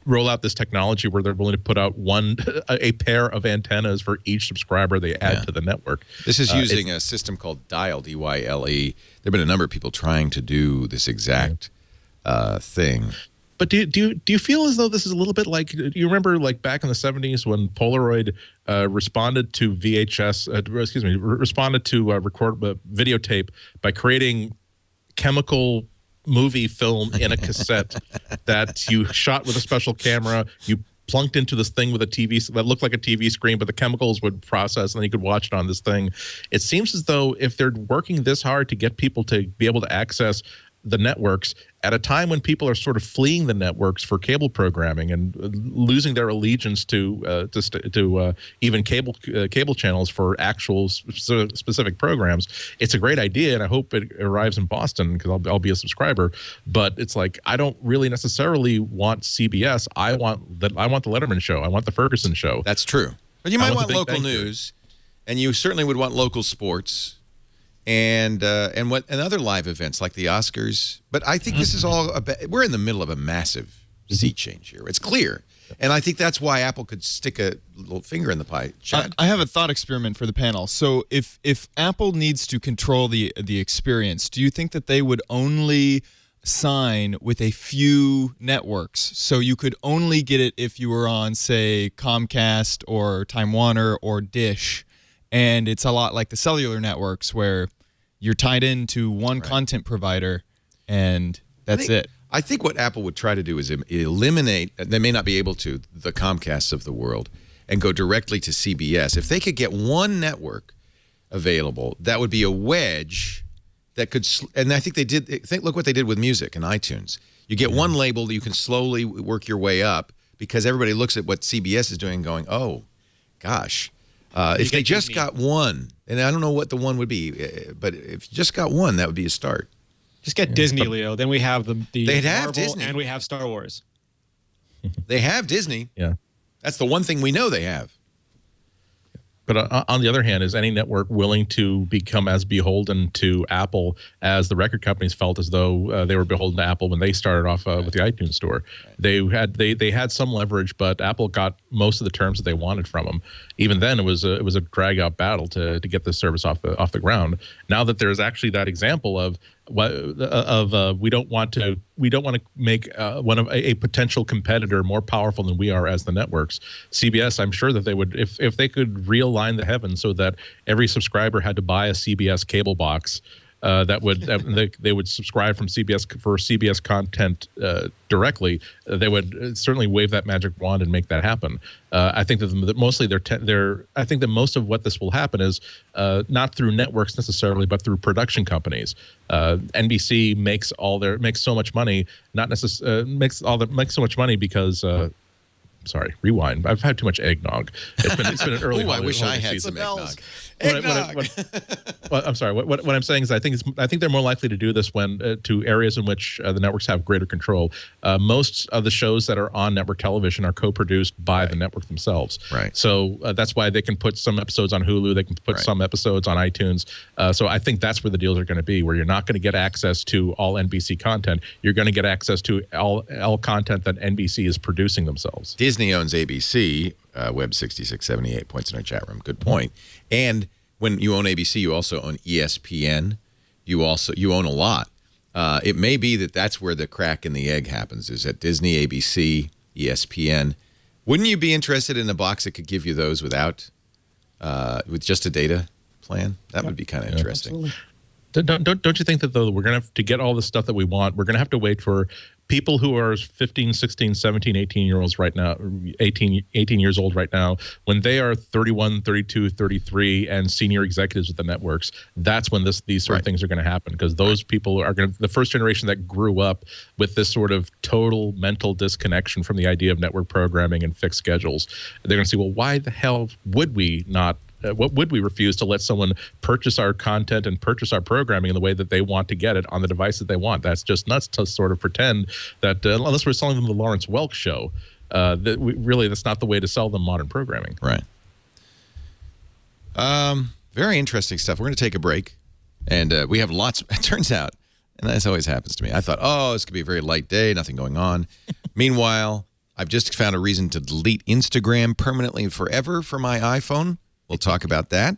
roll out this technology where they're willing to put out a pair of antennas for each subscriber they add to the network. This is using a system called Dial, D-Y-L-E. There have been a number of people trying to do this exact thing. But do you feel as though this is a little bit like, do you remember like back in the 70s when Polaroid responded to responded to record videotape by creating chemical movie film in a cassette that you shot with a special camera, you plunked into this thing with a TV that looked like a TV screen, but the chemicals would process and you could watch it on this thing. It seems as though if they're working this hard to get people to be able to access the networks at a time when people are sort of fleeing the networks for cable programming and losing their allegiance to even cable channels for actual specific programs, it's a great idea, and I hope it arrives in Boston because I'll be a subscriber. But it's like I don't really necessarily want CBS. I want the Letterman show. I want the Ferguson show. That's true. But you might want local news, and you certainly would want local sports. And other live events like the Oscars. But I think this is all we're in the middle of a massive sea change here. It's clear. And I think that's why Apple could stick a little finger in the pie. Chad? I have a thought experiment for the panel. So if Apple needs to control the experience, do you think that they would only sign with a few networks? So you could only get it if you were on, say, Comcast or Time Warner or Dish. And it's a lot like the cellular networks where you're tied into one content provider, and that's it. I think what Apple would try to do is eliminate, they may not be able to, the Comcasts of the world, and go directly to CBS. If they could get one network available, that would be a wedge that could, and I think they did, look what they did with music and iTunes. You get one label that you can slowly work your way up because everybody looks at what CBS is doing and going, oh, gosh. If they just got one, and I don't know what the one would be, but if you just got one, that would be a start. Just get Disney, Leo. Then we have the They'd have Marvel, Disney. and we have Star Wars. They have Disney. Yeah. That's the one thing we know they have. But on the other hand, is any network willing to become as beholden to Apple as the record companies felt as though they were beholden to Apple when they started off with the iTunes store? They had some leverage, but Apple got most of the terms that they wanted from them. Even then, it was a drag out battle to get this service off the ground. Now that there's actually that example of we don't want to make one of a potential competitor more powerful than we are as the networks. CBS, I'm sure that they would, if they could realign the heavens so that every subscriber had to buy a CBS cable box, they would subscribe from CBS for CBS content directly. They would certainly wave that magic wand and make that happen. I think that mostly I think that most of what this will happen is not through networks necessarily, but through production companies. NBC makes so much money, makes so much money because. Sorry, rewind. I've had too much eggnog. It's been an early. I wish I had season. some eggnog. I'm sorry. What I'm saying is, I think they're more likely to do this when to areas in which the networks have greater control. Most of the shows that are on network television are co-produced by the network themselves. Right. So that's why they can put some episodes on Hulu. They can put some episodes on iTunes. So I think that's where the deals are going to be, where you're not going to get access to all NBC content. You're going to get access to all content that NBC is producing themselves. Disney owns ABC, Web 6678 points in our chat room. Good point. And when you own ABC, you also own ESPN. You own a lot. It may be that that's where the crack in the egg happens, is at Disney, ABC, ESPN. Wouldn't you be interested in a box that could give you those with just a data plan? That would be kind of interesting. Absolutely. Don't you think that, though, we're going to have to get all the stuff that we want, we're going to have to wait for people who are 15, 16, 17, 18-year-olds right now, 18 years old right now, when they are 31, 32, 33, and senior executives at the networks, that's when these sort of things are going to happen, because those people are going to, the first generation that grew up with this sort of total mental disconnection from the idea of network programming and fixed schedules, they're going to say, well, why the hell would we not what would we refuse to let someone purchase our content and purchase our programming in the way that they want to get it on the device that they want? That's just nuts to sort of pretend that unless we're selling them the Lawrence Welk show, that's not the way to sell them modern programming. Right. Very interesting stuff. We're going to take a break, and we have lots. It turns out, and this always happens to me, I thought, this could be a very light day, nothing going on. Meanwhile, I've just found a reason to delete Instagram permanently and forever for my iPhone. We'll talk about that.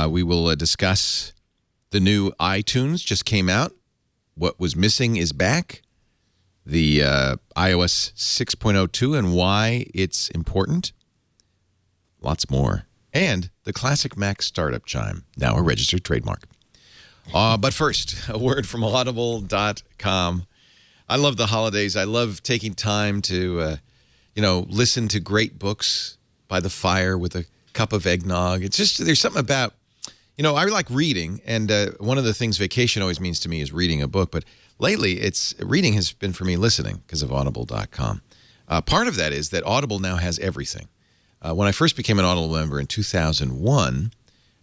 We will discuss the new iTunes just came out. What was missing is back. The iOS 6.02 and why it's important. Lots more. And the classic Mac startup chime, now a registered trademark. But first, a word from Audible.com. I love the holidays. I love taking time to, listen to great books by the fire with a cup of eggnog. It's just, there's something about, I like reading. And one of the things vacation always means to me is reading a book. But lately, reading has been for me listening because of Audible.com. Part of that is that Audible now has everything. When I first became an Audible member in 2001,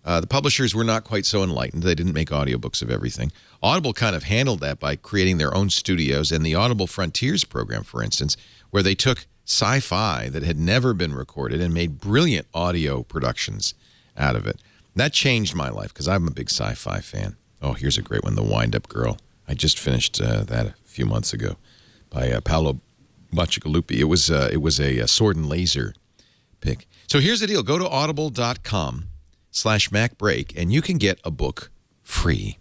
the publishers were not quite so enlightened. They didn't make audiobooks of everything. Audible kind of handled that by creating their own studios and the Audible Frontiers program, for instance, where they took sci-fi that had never been recorded and made brilliant audio productions out of it. That changed my life because I'm a big sci-fi fan. Oh, here's a great one, The Wind-Up Girl. I just finished that a few months ago by Paolo Bacigalupi. It was a sword and laser pick. So here's the deal. Go to audible.com/MacBreak and you can get a book free.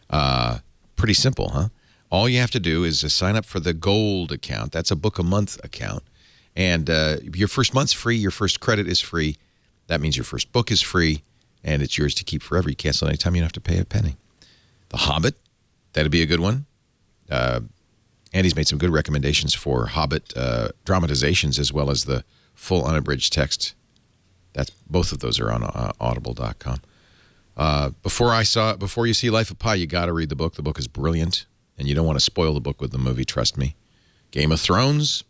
Pretty simple, huh? All you have to do is sign up for the Gold account. That's a book a month account. And your first month's free. Your first credit is free. That means your first book is free. And it's yours to keep forever. You cancel anytime, you don't have to pay a penny. The Hobbit, that'd be a good one. Andy's made some good recommendations for Hobbit dramatizations as well as the full unabridged text. Both of those are on audible.com. Before you see Life of Pi, you got to read the book. The book is brilliant, and you don't want to spoil the book with the movie, trust me. Game of Thrones,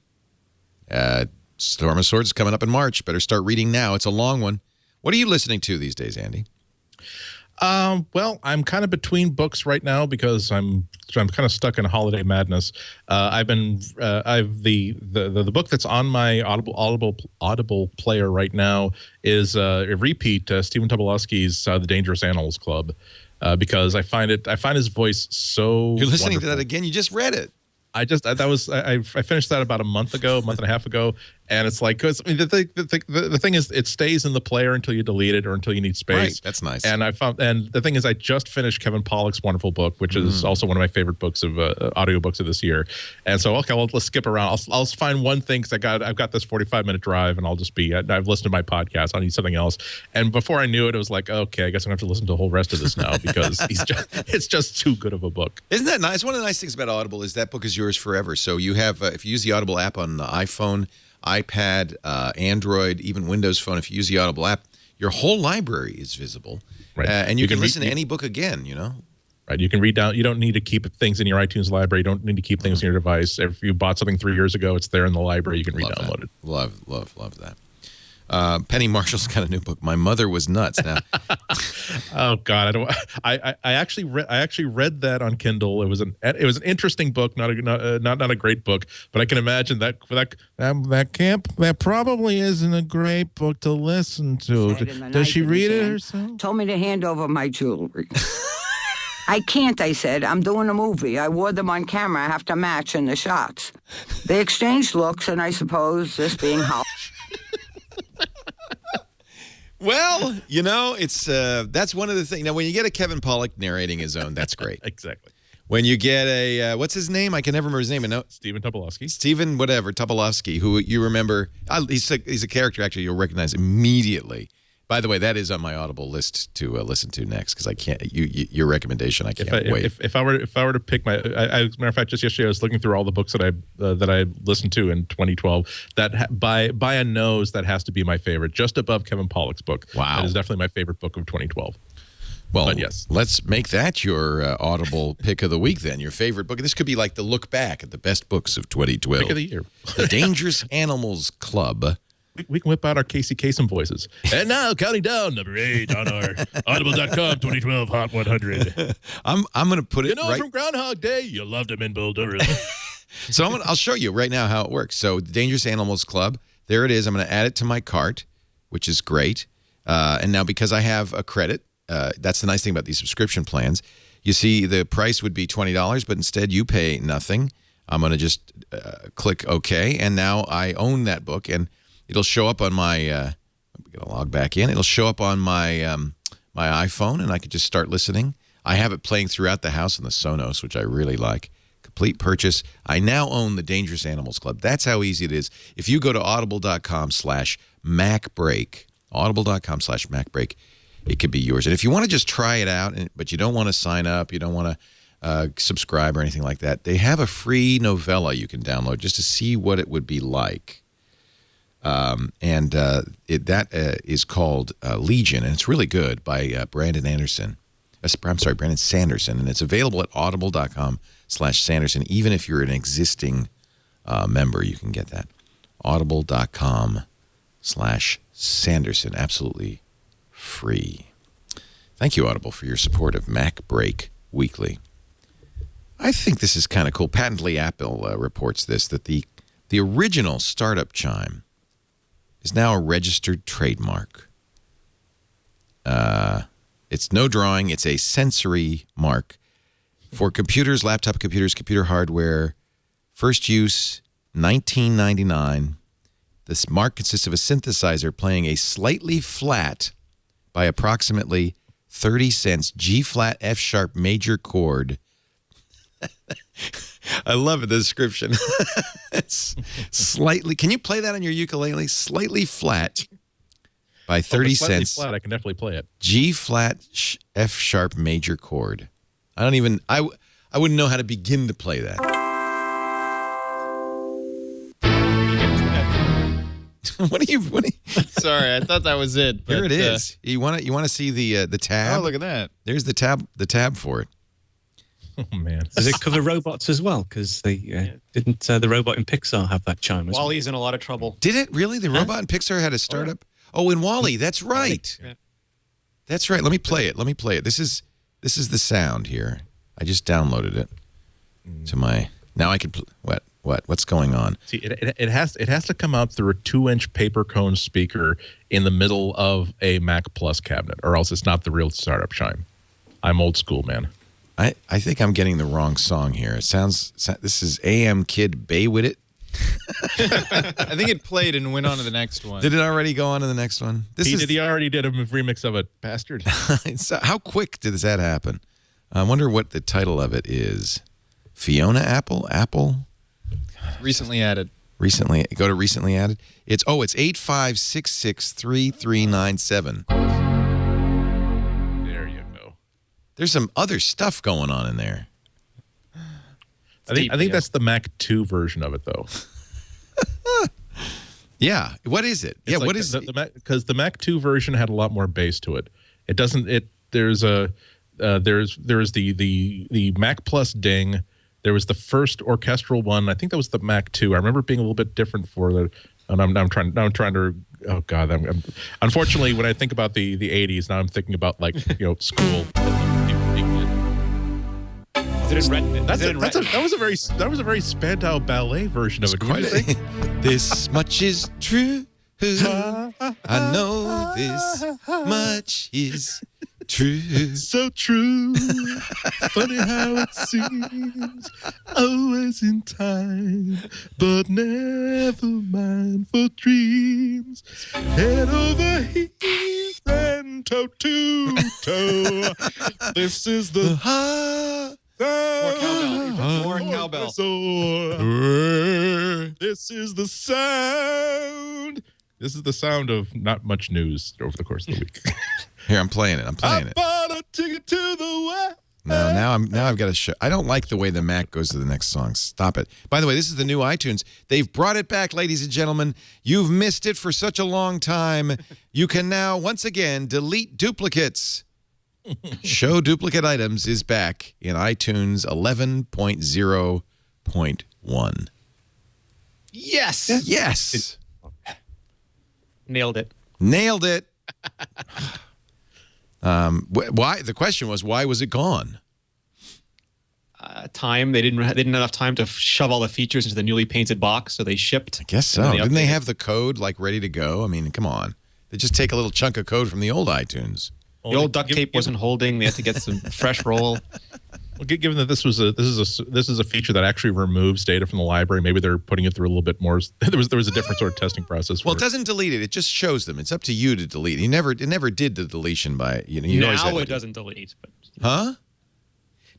Storm of Swords is coming up in March. Better start reading now. It's a long one. What are you listening to these days, Andy? Well, I'm kind of between books right now because I'm kind of stuck in holiday madness. I've the book that's on my Audible player right now is a repeat, Stephen Tobolowsky's The Dangerous Animals Club, because I find his voice so. You're listening wonderful. to that again. You just read it. I finished that about a month and a half ago, and it's like, because the thing is, it stays in the player until you delete it or until you need space. Right, that's nice. And the thing is, I just finished Kevin Pollak's wonderful book, which is also one of my favorite books of audiobooks of this year. And so, okay, well, let's skip around. I'll find one thing because I've got this 45-minute drive, and I've listened to my podcast. I'll need something else. And before I knew it, it was like, okay, I guess I'm gonna have to listen to the whole rest of this now because it's just too good of a book. Isn't that nice? One of the nice things about Audible is that book is yours forever. So you have, if you use the Audible app on the iPhone, iPad, Android, even Windows Phone, if you use the Audible app, your whole library is visible. Right. And you can listen to any book again, Right. You can read down. You don't need to keep things in your iTunes library. You don't need to keep things in your device. If you bought something 3 years ago, it's there in the library. You can re-download it. Love that. Penny Marshall's got a new book. My Mother Was Nuts. Now, oh God, I actually read that on Kindle. It was an interesting book, not a great book, but I can imagine that probably isn't a great book to listen to. Does she read it herself? Told me to hand over my jewelry. I can't, I said. I'm doing a movie. I wore them on camera. I have to match in the shots. They exchanged looks, and I suppose this being how. Well, it's that's one of the things. Now, when you get a Kevin Pollak narrating his own, that's great. Exactly. When you get a what's his name? I can never remember his name. Stephen Tobolowsky. Stephen whatever Tobolowsky, who you remember. He's a character actually you'll recognize immediately. By the way, that is on my Audible list to listen to next because I can't. Your recommendation, I can't wait. If I were to pick as a matter of fact, just yesterday I was looking through all the books that I listened to in 2012. That by a nose, that has to be my favorite, just above Kevin Pollak's book. Wow, that is definitely my favorite book of 2012. Well, but yes, let's make that your Audible pick of the week. Then your favorite book. This could be like the look back at the best books of 2012. Pick of the year, The Dangerous Animals Club. We can whip out our Casey Kasem voices. And now, counting down, number 8 on our Audible.com 2012 Hot 100. I'm going to put it right from Groundhog Day, you loved him in Bull Durham. So I'll show you right now how it works. So the Dangerous Animals Club, there it is. I'm going to add it to my cart, which is great. And now because I have a credit, that's the nice thing about these subscription plans. You see the price would be $20, but instead you pay nothing. I'm going to just click OK, and now I own that book, and it'll show up on my. I'm going to log back in. It'll show up on my my iPhone, and I can just start listening. I have it playing throughout the house in the Sonos, which I really like. Complete purchase. I now own the Dangerous Animals Club. That's how easy it is. If you go to audible.com/MacBreak, audible.com/MacBreak, it could be yours. And if you want to just try it out, but you don't want to sign up, you don't want to subscribe or anything like that, they have a free novella you can download just to see what it would be like. That is called Legion, and it's really good by Brandon Sanderson, and it's available at audible.com/Sanderson. Even if you're an existing member, you can get that. Audible.com/Sanderson, absolutely free. Thank you, Audible, for your support of MacBreak Weekly. I think this is kind of cool. Patently Apple reports this, that the original startup chime is now a registered trademark. It's no drawing. It's a sensory mark for computers, laptop computers, computer hardware. First use, 1999. This mark consists of a synthesizer playing a slightly flat by approximately 30 cents G-flat F-sharp major chord. I love it, the description. It's slightly. Can you play that on your ukulele? Slightly flat by 30 cents. Flat, I can definitely play it. G-flat F-sharp major chord. I wouldn't know how to begin to play that. What are you? Sorry, I thought that was it. Here it is. You want to see the tab? Oh, look at that. There's the tab for it. Oh man! Does it cover robots as well? Because they didn't the robot in Pixar have that chime? Wally's in a lot of trouble. Did it really? The robot in Pixar had a startup. Oh, in Wall-E. That's right. Yeah. That's right. Let me play it. This is the sound here. I just downloaded it to my. Now I can. What's going on? See, it has to come out through a 2-inch paper cone speaker in the middle of a Mac Plus cabinet, or else it's not the real startup chime. I'm old school, man. I think I'm getting the wrong song here. It sounds. This is AM Kid Bay with it. I think it played and went on to the next one. Did it already go on to the next one? He already did a remix of it, bastard. So how quick did that happen? I wonder what the title of it is. Fiona Apple? Recently added. Recently, go to recently added. It's 85663397. There you go. There's some other stuff going on in there. I think that's the Mac 2 version of it, though. Yeah. What is it? It's what is it? Because the Mac 2 version had a lot more bass to it. It doesn't. There's the Mac Plus ding. There was the first orchestral one. I think that was the Mac 2. I remember it being a little bit different for the. And I'm trying to. Oh God! Unfortunately, when I think about the 80s, now I'm thinking about school. That was a very Spandau Ballet version of it. This much is true. I know this much is true. So true. Funny how it seems. Always in time, but never mind for dreams. Head over heels and toe to toe. This is the More cowbell. This is the sound. This is the sound of not much news over the course of the week. Here, I'm playing it. I bought a ticket to the West. No, now I've got to show. I don't like the way the Mac goes to the next song. Stop it. By the way, this is the new iTunes. They've brought it back, ladies and gentlemen. You've missed it for such a long time. You can now once again delete duplicates. Show duplicate items is back in iTunes 11.0.1. Yes. Yes. Nailed it. Why? The question was, why was it gone? Time. They didn't have enough time to shove all the features into the newly painted box, so they shipped. I guess so. Didn't they have the code ready to go? I mean, come on. They just take a little chunk of code from the old iTunes. The old duct tape wasn't holding. They had to get some fresh roll. Well, given that this is a feature that actually removes data from the library, maybe they're putting it through a little bit more. There was a different sort of testing process. Well, it doesn't delete it; it just shows them. It's up to you to delete. It never did the deletion by You now it doesn't delete. But, huh?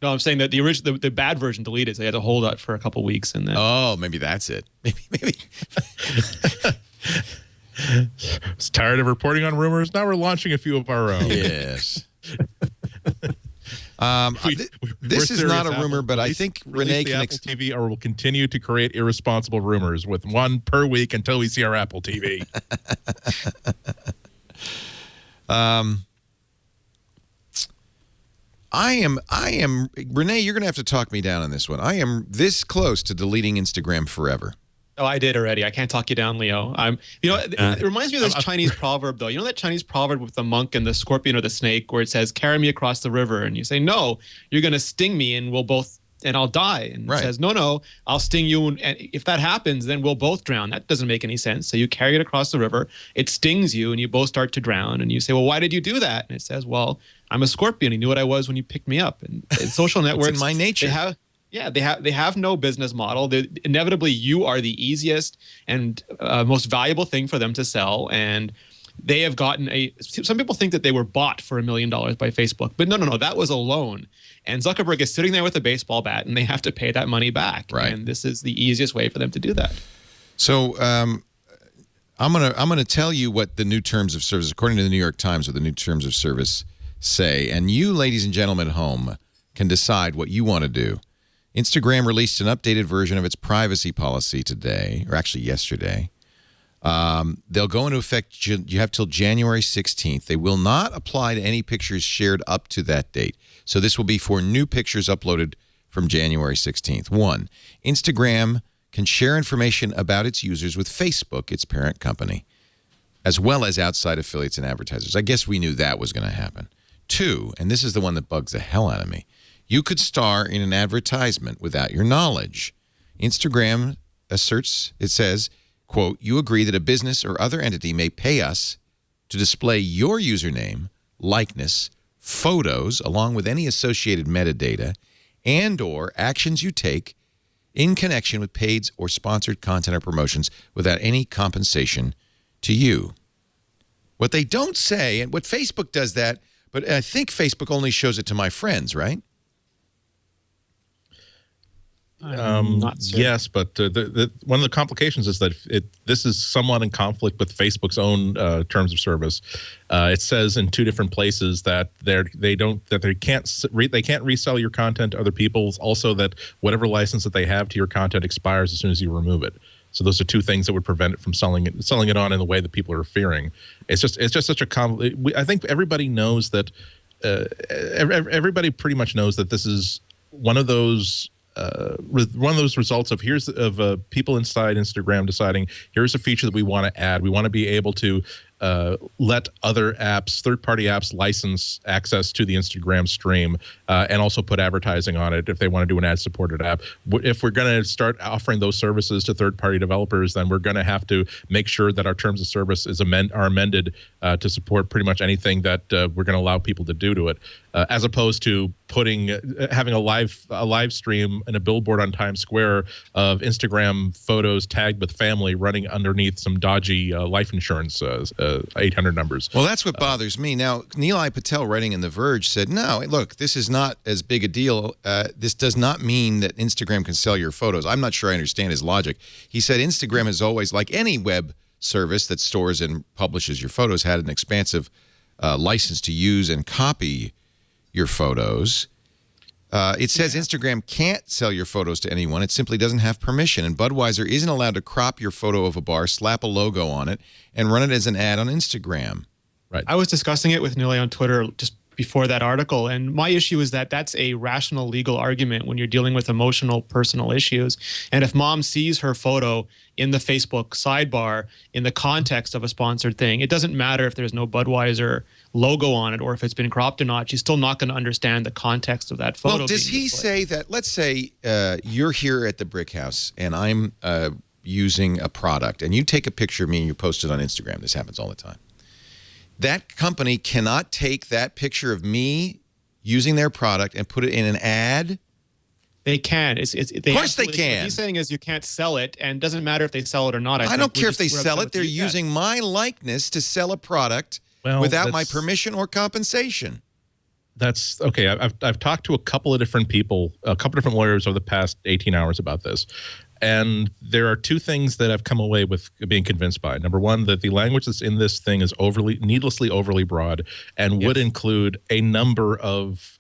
No, I'm saying that the bad version deleted. So they had to hold it for a couple weeks, and then. Oh, maybe that's it. Maybe. Was tired of reporting on rumors. Now we're launching a few of our own. Yes. This is not a rumor, but I think Rene can. Apple TV or will continue to create irresponsible rumors with one per week until we see our Apple TV. I am. Rene, you're going to have to talk me down on this one. I am this close to deleting Instagram forever. Oh, I did already. I can't talk you down, Leo. It reminds me of this Chinese proverb, though. You know that Chinese proverb with the monk and the scorpion or the snake, where it says, "Carry me across the river," and you say, "No, you're going to sting me, and I'll die." And it says, "No, I'll sting you, and if that happens, then we'll both drown." That doesn't make any sense. So you carry it across the river, it stings you, and you both start to drown. And you say, "Well, why did you do that?" And it says, "Well, I'm a scorpion. You knew what I was when you picked me up." And social networks, it's in my nature. They have no business model. Inevitably, you are the easiest and most valuable thing for them to sell. And they have gotten some people think that they were bought for $1 million by Facebook, but no, that was a loan. And Zuckerberg is sitting there with a baseball bat, and they have to pay that money back. Right. And this is the easiest way for them to do that. So I'm gonna tell you what the new terms of service, according to the New York Times, what the new terms of service say, and you, ladies and gentlemen at home, can decide what you want to do. Instagram released an updated version of its privacy policy today, or actually yesterday. They'll go into effect, you have till January 16th. They will not apply to any pictures shared up to that date. So this will be for new pictures uploaded from January 16th. 1, Instagram can share information about its users with Facebook, its parent company, as well as outside affiliates and advertisers. I guess we knew that was going to happen. 2, and this is the one that bugs the hell out of me. You could star in an advertisement without your knowledge. Instagram asserts, it says, quote, "You agree that a business or other entity may pay us to display your username, likeness, photos, along with any associated metadata, and or actions you take in connection with paid or sponsored content or promotions without any compensation to you." What they don't say, and what Facebook does that, but I think Facebook only shows it to my friends, right? Not sure. Yes, but one of the complications is that this is somewhat in conflict with Facebook's own terms of service. It says in 2 different places that they can't resell your content to other people. Also, that whatever license that they have to your content expires as soon as you remove it. So those are 2 things that would prevent it from selling it on in the way that people are fearing. It's just such a I think everybody knows that. Everybody pretty much knows that this is one of those results of people inside Instagram deciding, here's a feature that we want to add. We want to be able to let other apps, third-party apps, license access to the Instagram stream and also put advertising on it if they want to do an ad-supported app. If we're going to start offering those services to third-party developers, then we're going to have to make sure that our terms of service are amended to support pretty much anything that we're going to allow people to do to it, as opposed to having a live stream and a billboard on Times Square of Instagram photos tagged with family running underneath some dodgy life insurance 800 numbers. Well, that's what bothers me. Now, Nilay Patel, writing in The Verge, said, no, look, this is not as big a deal. This does not mean that Instagram can sell your photos. I'm not sure I understand his logic. He said Instagram is always, like any web service that stores and publishes your photos, had an expansive license to use and copy your photos. It says Instagram can't sell your photos to anyone. It simply doesn't have permission. And Budweiser isn't allowed to crop your photo of a bar, slap a logo on it, and run it as an ad on Instagram. Right. I was discussing it with Nilay on Twitter just before that article, and my issue is that that's a rational legal argument when you're dealing with emotional, personal issues. And if mom sees her photo in the Facebook sidebar in the context of a sponsored thing, it doesn't matter if there's no Budweiser logo on it or if it's been cropped or not. She's still not going to understand the context of that photo. Well, does he say that, let's say you're here at the Brick House and I'm using a product and you take a picture of me and you post it on Instagram. This happens all the time. That company cannot take that picture of me using their product and put it in an ad? They can. Of course they can. What he's saying is you can't sell it, and it doesn't matter if they sell it or not. I don't care if they sell it. They're using my likeness to sell a product without my permission or compensation. That's okay. I've talked to a couple of different people, a couple of different lawyers over the past 18 hours about this. And there are two things that I've come away with being convinced by. Number one, that the language that's in this thing is needlessly overly broad and would include a number of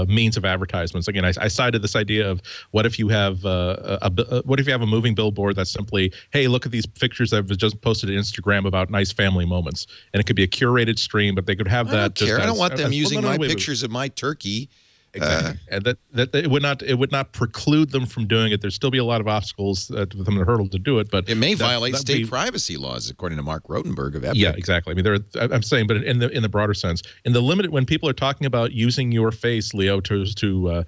means of advertisements. Again, I cited this idea of what if you have a moving billboard that's simply, hey, look at these pictures that I've just posted to Instagram about nice family moments, and it could be a curated stream, but they could have that. I don't care. I don't want them using my pictures of my turkey. Exactly. And that it would not preclude them from doing it. There'd still be a lot of obstacles for them to hurdle to do it, but it may violate state privacy laws, according to Mark Rotenberg of Epic. Yeah, exactly. I mean, I'm saying, but in the broader sense, in the limited, when people are talking about using your face, Leo, to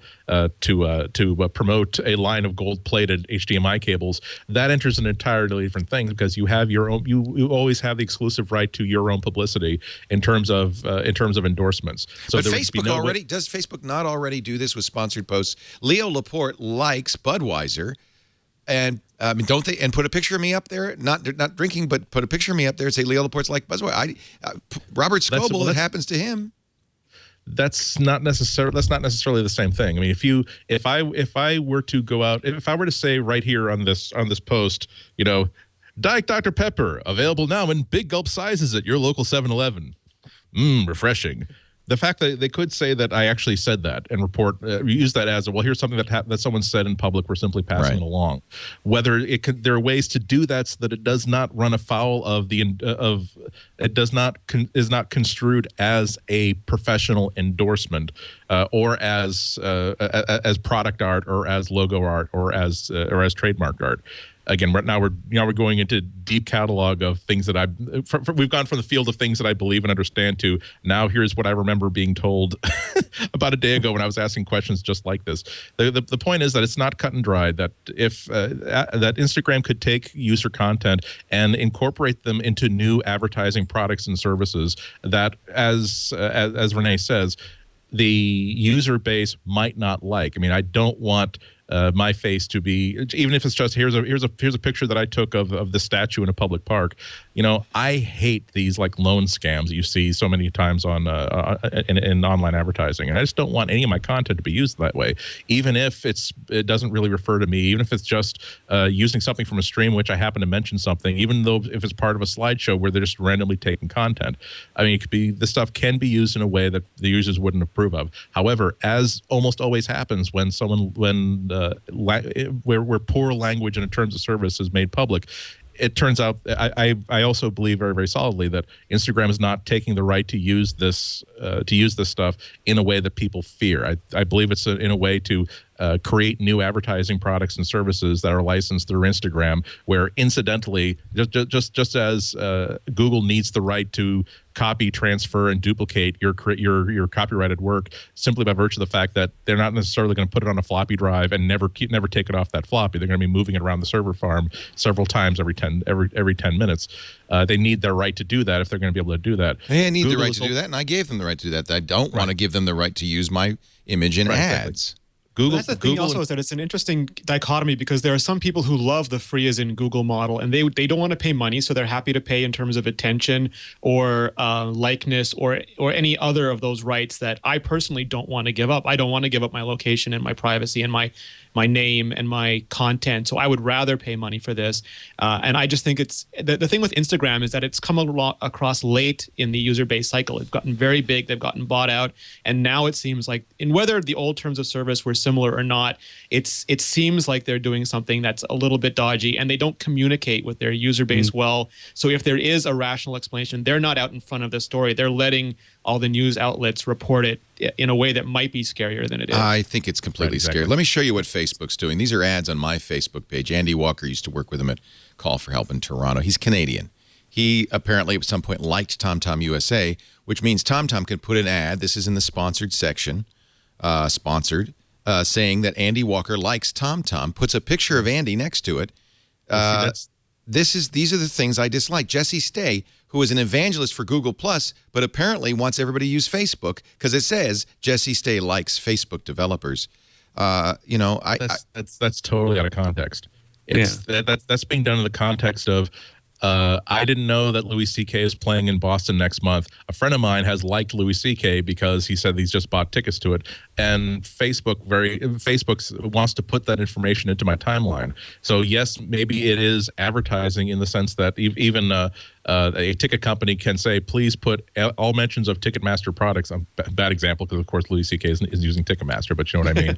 promote a line of gold-plated HDMI cables, that enters an entirely different thing, because you have your own. You always have the exclusive right to your own publicity in terms of endorsements. So but Facebook already does. Facebook not already do this with sponsored posts? Leo Laporte likes Budweiser, and don't they? And put a picture of me up there, not drinking, but put a picture of me up there and say Leo Laporte's like Budweiser. Robert Scoble, it happens to him. That's not necessarily the same thing. I mean, if I were to go out, if I were to say right here on this post, Diet Dr. Pepper available now in big gulp sizes at your local 7-Eleven. Refreshing. The fact that they could say that I actually said that and use that as here's something that someone said in public, we're simply passing it along. Whether there are ways to do that so that it does not run afoul of is not construed as a professional endorsement or as product art or as logo art or as trademark art. Again, right now we're going into deep catalog of things that we've gone from the field of things that I believe and understand to now here's what I remember being told about a day ago when I was asking questions just like this. The point is that it's not cut and dried, that if that Instagram could take user content and incorporate them into new advertising products and services that, as Rene says, the user base might not like. I mean, I don't want my face to be, even if it's just here's a picture that I took of the statue in a public park. I hate these like loan scams that you see so many times on in online advertising, and I just don't want any of my content to be used that way. Even if it doesn't really refer to me, even if it's just using something from a stream which I happen to mention something, even though if it's part of a slideshow where they're just randomly taking content. I mean, this stuff can be used in a way that the users wouldn't approve of. However, as almost always happens when where poor language in terms of service is made public, it turns out I also believe very, very solidly that Instagram is not taking the right to use this stuff in a way that people fear. I believe it's in a way to create new advertising products and services that are licensed through Instagram, where incidentally, just as Google needs the right to copy, transfer, and duplicate your copyrighted work simply by virtue of the fact that they're not necessarily going to put it on a floppy drive and never take it off that floppy. They're going to be moving it around the server farm several times every 10 minutes. They need their right to do that if they're going to be able to do that. They need the right to do that, and I gave them the right to do that. I don't want to give them the right to use my image in ads. Exactly. That's the thing also is that it's an interesting dichotomy, because there are some people who love the free as in Google model, and they don't want to pay money, so they're happy to pay in terms of attention or likeness or any other of those rights that I personally don't want to give up. I don't want to give up my location and my privacy and my name and my content, so I would rather pay money for this. And I just think it's the thing with Instagram is that it's come across late in the user base cycle. It's gotten very big, they've gotten bought out, and now it seems like, in whether the old terms of service were similar or not, it seems like they're doing something that's a little bit dodgy, and they don't communicate with their user base well. So if there is a rational explanation, they're not out in front of the story. They're letting all the news outlets report it in a way that might be scarier than it is. I think it's completely scary. Let me show you what Facebook's doing. These are ads on my Facebook page. Andy Walker used to work with him at Call for Help in Toronto. He's Canadian. He apparently at some point liked TomTom USA, which means TomTom can put an ad. This is in the sponsored section, saying that Andy Walker likes TomTom, puts a picture of Andy next to it. These are the things I dislike. Jesse Stay, who is an evangelist for Google Plus, but apparently wants everybody to use Facebook because it says Jesse Stay likes Facebook developers. You know, that's totally out of context. That's being done in the context of I didn't know that Louis C.K. is playing in Boston next month. A friend of mine has liked Louis C.K. because he said he's just bought tickets to it, and Facebook wants to put that information into my timeline. So yes, maybe it is advertising in the sense that even a ticket company can say, please put all mentions of Ticketmaster products. Bad example because of course Louis C.K. is using Ticketmaster, but you know what I mean.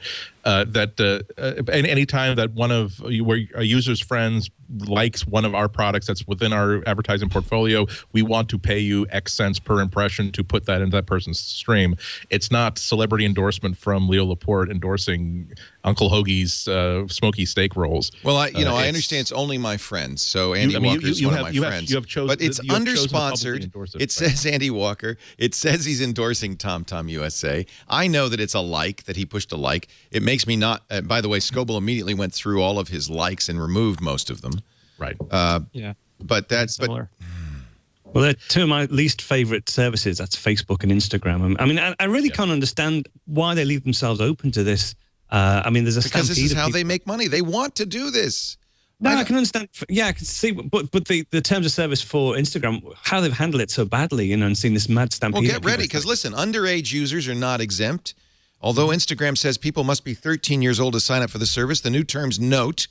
Any time that one of a user's friends likes one of our products that's within our advertising portfolio, we want to pay you X cents per impression to put that into that person's stream. It's not celebrity endorsement from Leo Laporte endorsing Uncle Hoagie's smoky steak rolls. Well, I understand it's only my friends. So Andy Walker is one of my friends. But it's undersponsored. It says Andy Walker. It says he's endorsing TomTom USA. I know that it's a like, that he pushed a like. It makes me not. By the way, Scoble immediately went through all of his likes and removed most of them. Right. But that's similar. Well, they're two of my least favorite services. That's Facebook and Instagram. I mean, I really can't understand why they leave themselves open to this. I mean, there's a because this is how they make money. They want to do this. No, I can understand. Yeah, I can see. But the terms of service for Instagram, how they've handled it so badly, you know, and seen this mad stampede. Well, get ready, because listen, underage users are not exempt. Although Instagram says people must be 13 years old to sign up for the service, the new terms note,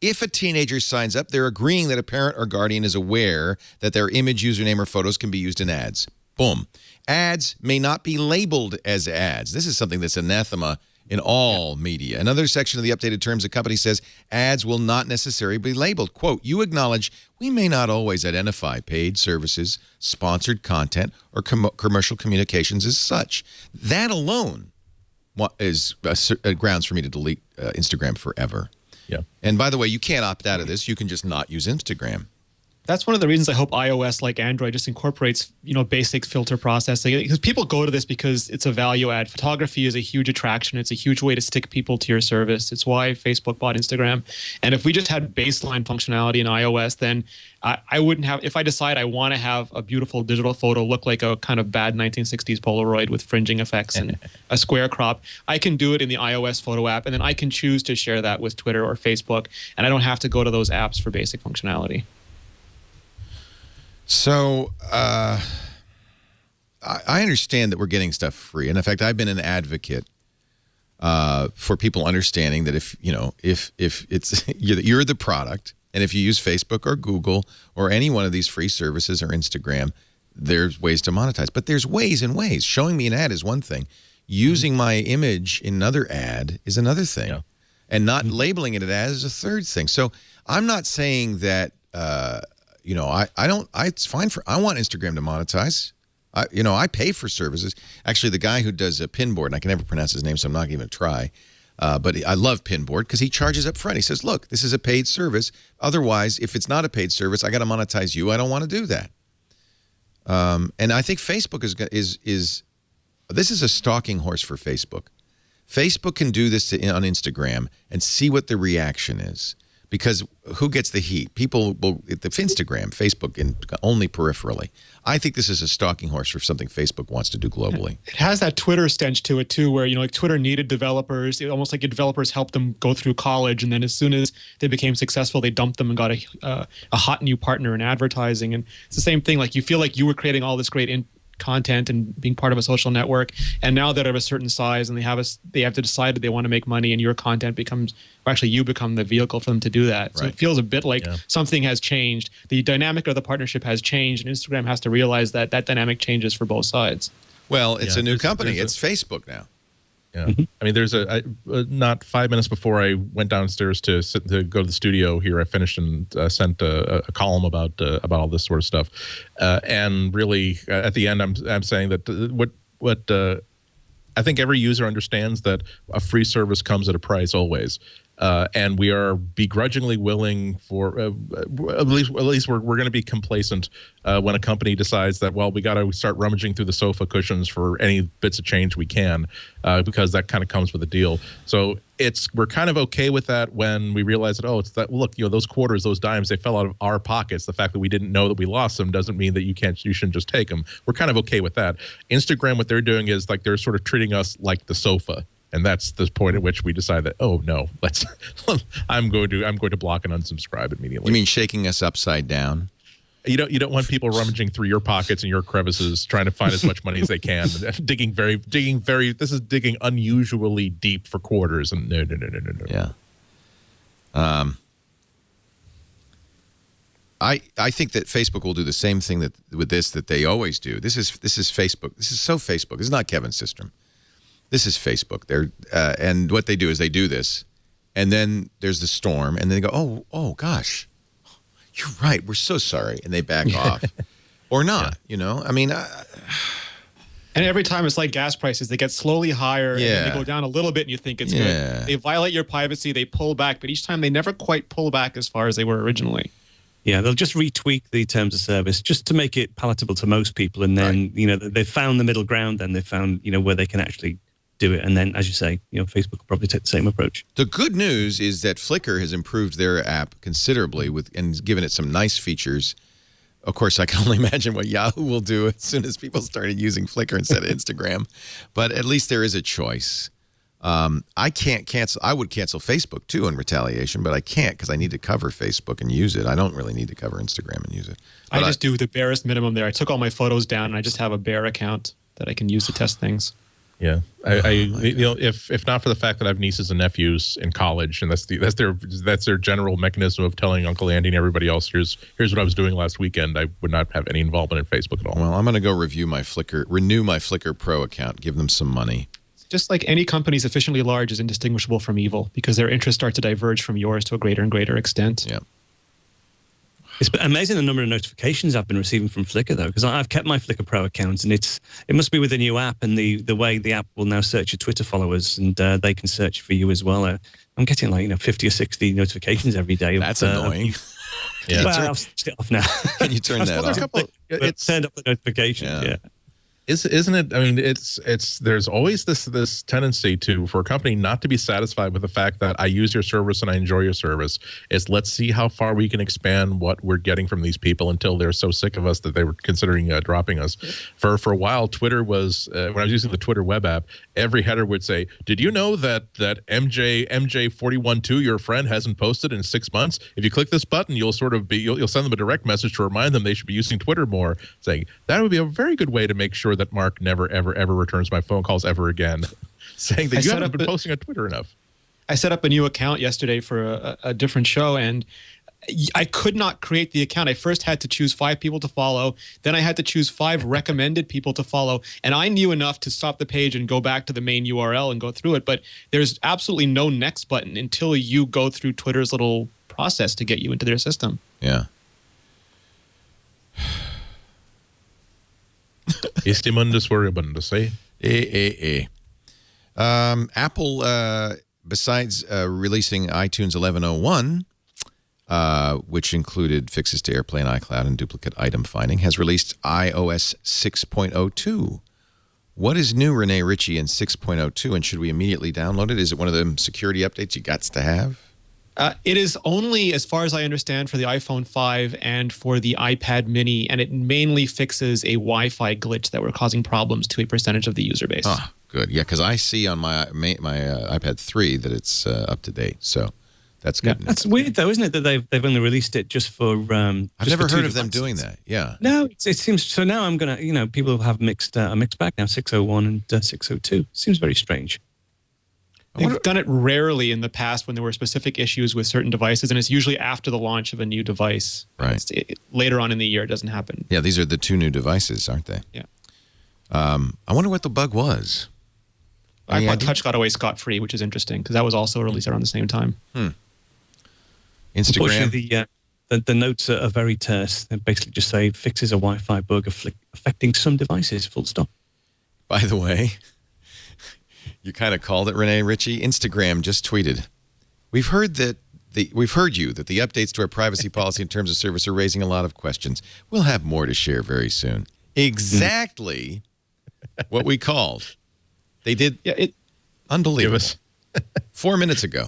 if a teenager signs up, they're agreeing that a parent or guardian is aware that their image, username, or photos can be used in ads. Boom. Ads may not be labeled as ads. This is something that's anathema in all media. Another section of the updated terms, the company says ads will not necessarily be labeled. Quote, you acknowledge we may not always identify paid services, sponsored content, or commercial communications as such. That alone is grounds for me to delete Instagram forever. Yeah. And by the way, you can't opt out of this. You can just not use Instagram. That's one of the reasons I hope iOS, like Android, just incorporates, you know, basic filter processing. Because people go to this because it's a value add. Photography is a huge attraction. It's a huge way to stick people to your service. It's why Facebook bought Instagram. And if we just had baseline functionality in iOS, then I wouldn't have, if I decide I want to have a beautiful digital photo look like a kind of bad 1960s Polaroid with fringing effects and a square crop, I can do it in the iOS photo app, and then I can choose to share that with Twitter or Facebook, and I don't have to go to those apps for basic functionality. So I understand that we're getting stuff free. And in fact, I've been an advocate for people understanding that if it's you're the product, and if you use Facebook or Google or any one of these free services or Instagram, there's ways to monetize. But there's ways and ways. Showing me an ad is one thing. Using my image in another ad is another thing. Yeah. And not labeling it as a third thing. So I'm not saying that it's fine I want Instagram to monetize. I pay for services. Actually, the guy who does a Pinboard, and I can never pronounce his name, so I'm not even going to try. But I love Pinboard because he charges up front. He says, look, this is a paid service. Otherwise, if it's not a paid service, I got to monetize you. I don't want to do that. And I think Facebook this is a stalking horse for Facebook. Facebook can do this on Instagram and see what the reaction is. Because who gets the heat? People will, the Instagram, Facebook, and only peripherally. I think this is a stalking horse for something Facebook wants to do globally. It has that Twitter stench to it too, where, you know, like Twitter needed developers. It almost like your developers helped them go through college, and then as soon as they became successful, they dumped them and got a hot new partner in advertising. And it's the same thing. Like, you feel like you were creating all this great content and being part of a social network, and now they're of a certain size and they have to decide that they want to make money, and your content becomes, or actually you become the vehicle for them to do that. Right. So it feels a bit like something has changed. The dynamic of the partnership has changed, and Instagram has to realize that that dynamic changes for both sides. Well, it's a new company. It's Facebook now. Yeah, I mean, there's not 5 minutes before I went downstairs to go to the studio here, I finished and sent a column about all this sort of stuff, and really at the end, I'm saying that what I think every user understands that a free service comes at a price always, And we are begrudgingly willing for at least we're going to be complacent when a company decides that, well, we got to start rummaging through the sofa cushions for any bits of change we can, because that kind of comes with a deal. So we're kind of okay with that when we realize that, oh, it's that, look, those quarters, those dimes, they fell out of our pockets. The fact that we didn't know that we lost them doesn't mean that you shouldn't just take them. We're kind of okay with that. Instagram, what they're doing is like they're sort of treating us like the sofa. And that's the point at which we decide that, oh no, I'm going to block and unsubscribe immediately. You mean shaking us upside down? You don't want people rummaging through your pockets and your crevices trying to find as much money as they can, digging unusually deep for quarters, and no. Yeah. I think that Facebook will do the same thing that they always do. This is Facebook. This is so Facebook. This is not Kevin's system. This is Facebook. And what they do is they do this, and then there's the storm, and then they go, oh gosh, you're right. We're so sorry, and they back off, or not. I mean. And every time it's like gas prices, they get slowly higher, and then they go down a little bit, and you think it's good. They violate your privacy, they pull back, but each time they never quite pull back as far as they were originally. Yeah, they'll just retweak the terms of service just to make it palatable to most people, and then they've found the middle ground, and they've found where they can actually do it, and then, as you say, Facebook will probably take the same approach. The good news is that Flickr has improved their app considerably and given it some nice features. Of course, I can only imagine what Yahoo will do as soon as people started using Flickr instead of Instagram. But at least there is a choice. I can't cancel. I would cancel Facebook, too, in retaliation, but I can't because I need to cover Facebook and use it. I don't really need to cover Instagram and use it. But I just do the barest minimum there. I took all my photos down, and I just have a bare account that I can use to test things. Yeah, if not for the fact that I have nieces and nephews in college, and that's their general mechanism of telling Uncle Andy and everybody else, here's what I was doing last weekend, I would not have any involvement in Facebook at all. Well, I'm going to go renew my Flickr Pro account, give them some money. Just like any company sufficiently large is indistinguishable from evil, because their interests start to diverge from yours to a greater and greater extent. Yeah. It's amazing the number of notifications I've been receiving from Flickr, though, because I've kept my Flickr Pro account, and it must be with the new app and the way the app will now search your Twitter followers, and they can search for you as well. I'm getting 50 or 60 notifications every day. That's annoying. Well, I've switched it off now. Can you turn that off? It's turned off the notifications. Yeah. Isn't it? I mean, there's always this tendency for a company not to be satisfied with the fact that I use your service and I enjoy your service. It's let's see how far we can expand what we're getting from these people until they're so sick of us that they were considering dropping us. For a while, Twitter was when I was using the Twitter web app, every header would say, "Did you know that MJ412, your friend, hasn't posted in 6 months? If you click this button, you'll send them a direct message to remind them they should be using Twitter more." Saying that would be a very good way to make sure that Mark never, ever, ever returns my phone calls ever again, saying that you haven't been posting on Twitter enough. I set up a new account yesterday for a different show, and I could not create the account. I first had to choose 5 people to follow. Then I had to choose 5 recommended people to follow. And I knew enough to stop the page and go back to the main URL and go through it. But there's absolutely no next button until you go through Twitter's little process to get you into their system. Yeah. Este mundus woribundus, eh? Apple, besides releasing iTunes 11.01, which included fixes to AirPlay and iCloud and duplicate item finding, has released iOS 6.02. What is new, Rene, Ritchie, in 6.02, and should we immediately download it? Is it one of the security updates you got to have? It is only, as far as I understand, for the iPhone 5 and for the iPad mini, and it mainly fixes a Wi-Fi glitch that were causing problems to a percentage of the user base. Ah, good. Yeah, because I see on my iPad 3 that it's up to date, so that's good. Yeah, that's weird, though, isn't it, that they've only released it just for I've never heard of them doing that, yeah. No, it seems, so now I'm going to, people have a mixed bag now, 601 and 602. Seems very strange. They've done it rarely in the past when there were specific issues with certain devices, and it's usually after the launch of a new device. Right. Later on in the year, it doesn't happen. Yeah, these are the 2 new devices, aren't they? Yeah. I wonder what the bug was. iPod Touch got away scot-free, which is interesting, because that was also released around the same time. Instagram? Unfortunately, the notes are very terse. They basically just say, fixes a Wi-Fi bug affecting some devices, full stop. By the way... You kind of called it, Rene, Ritchie. Instagram just tweeted, We've heard that the updates to our privacy policy and terms of service are raising a lot of questions. We'll have more to share very soon. Exactly what we called. They did. Yeah, Unbelievable. 4 minutes ago.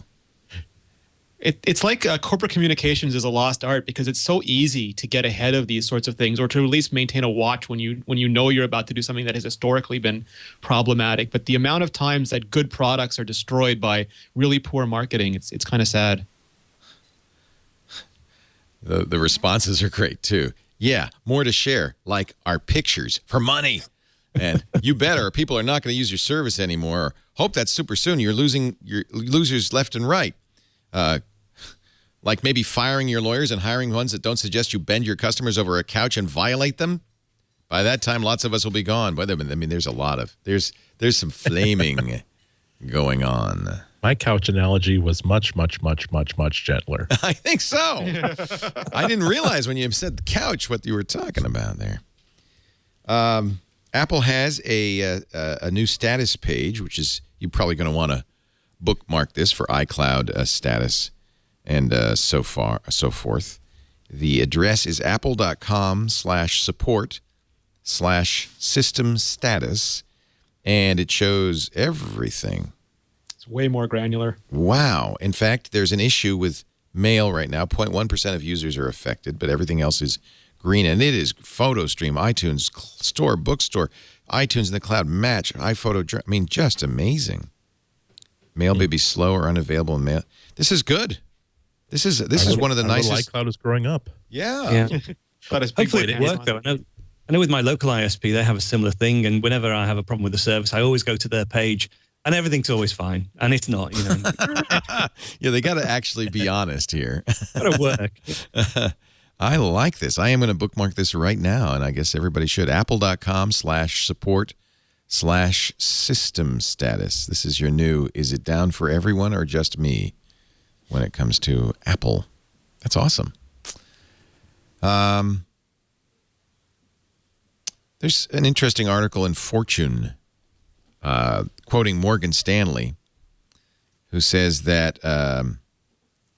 It's like corporate communications is a lost art because it's so easy to get ahead of these sorts of things, or to at least maintain a watch when you know you're about to do something that has historically been problematic. But the amount of times that good products are destroyed by really poor marketing, it's kind of sad. The responses are great too. Yeah, more to share, like our pictures for money. And you bet, or people are not going to use your service anymore. Or hope that super soon you're losing your losers left and right. Like maybe firing your lawyers and hiring ones that don't suggest you bend your customers over a couch and violate them. By that time, lots of us will be gone. But I mean, there's a lot of there's some flaming going on. My couch analogy was much gentler. I think so. I didn't realize when you said the couch what you were talking about there. Apple has a new status page, which is you're probably going to want to bookmark this for iCloud status and so forth. The address is apple.com/support/system status, and it shows everything. It's way more granular. Wow. In fact, there's an issue with mail right now. 0.1% of users are affected, but everything else is green. And it is PhotoStream, iTunes Store, Bookstore, iTunes in the Cloud, Match, iPhoto. I mean, just amazing. Mail may be slow or unavailable in mail. This is good. This is one of the nicest. iCloud is growing up. Yeah. Hopefully it worked though. I know with my local ISP they have a similar thing, and whenever I have a problem with the service, I always go to their page, and everything's always fine, and it's not. Yeah, they got to actually be honest here. Gotta work. I like this. I am going to bookmark this right now, and I guess everybody should. Apple.com/support/system status. This is your new, is it down for everyone or just me when it comes to Apple? That's awesome. There's an interesting article in Fortune quoting Morgan Stanley, who says that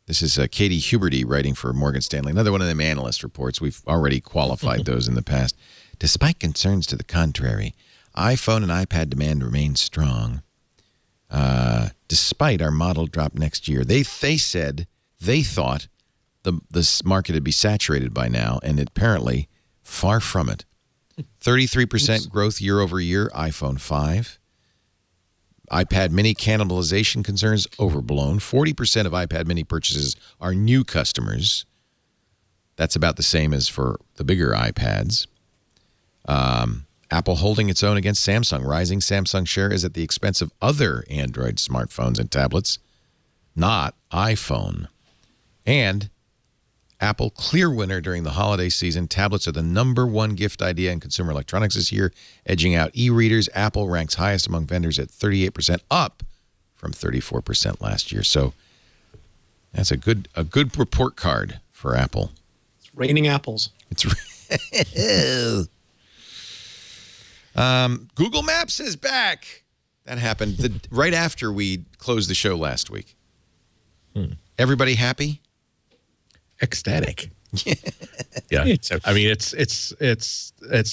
this is Katie Huberty writing for Morgan Stanley, another one of them analyst reports. We've already qualified those in the past. Despite concerns to the contrary, iPhone and iPad demand remains strong. Despite our model drop next year, they said they thought this market would be saturated by now, and apparently far from it. 33% growth year over year, iPhone 5. iPad mini cannibalization concerns overblown. 40% of iPad mini purchases are new customers. That's about the same as for the bigger iPads. Apple holding its own against Samsung. Rising Samsung share is at the expense of other Android smartphones and tablets, not iPhone. And Apple clear winner during the holiday season. Tablets are the #1 gift idea in consumer electronics this year, edging out e-readers. Apple ranks highest among vendors at 38%, up from 34% last year. So that's a good report card for Apple. It's raining apples. It's Google Maps is back. That happened right after we closed the show last week. Everybody happy? Ecstatic. Yeah. I mean, it's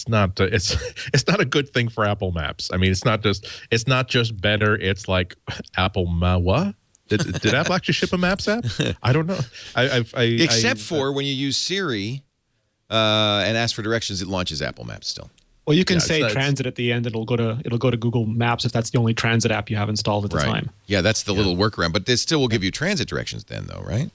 not a good thing for Apple Maps. I mean, it's not just better. It's like Apple what? Did Apple actually ship a Maps app? I don't know. Except for when you use Siri and ask for directions, it launches Apple Maps still. Well, you can say transit at the end. It'll go to Google Maps if that's the only transit app you have installed at the time. Yeah, that's the little workaround. But it still will give you transit directions then, though, right?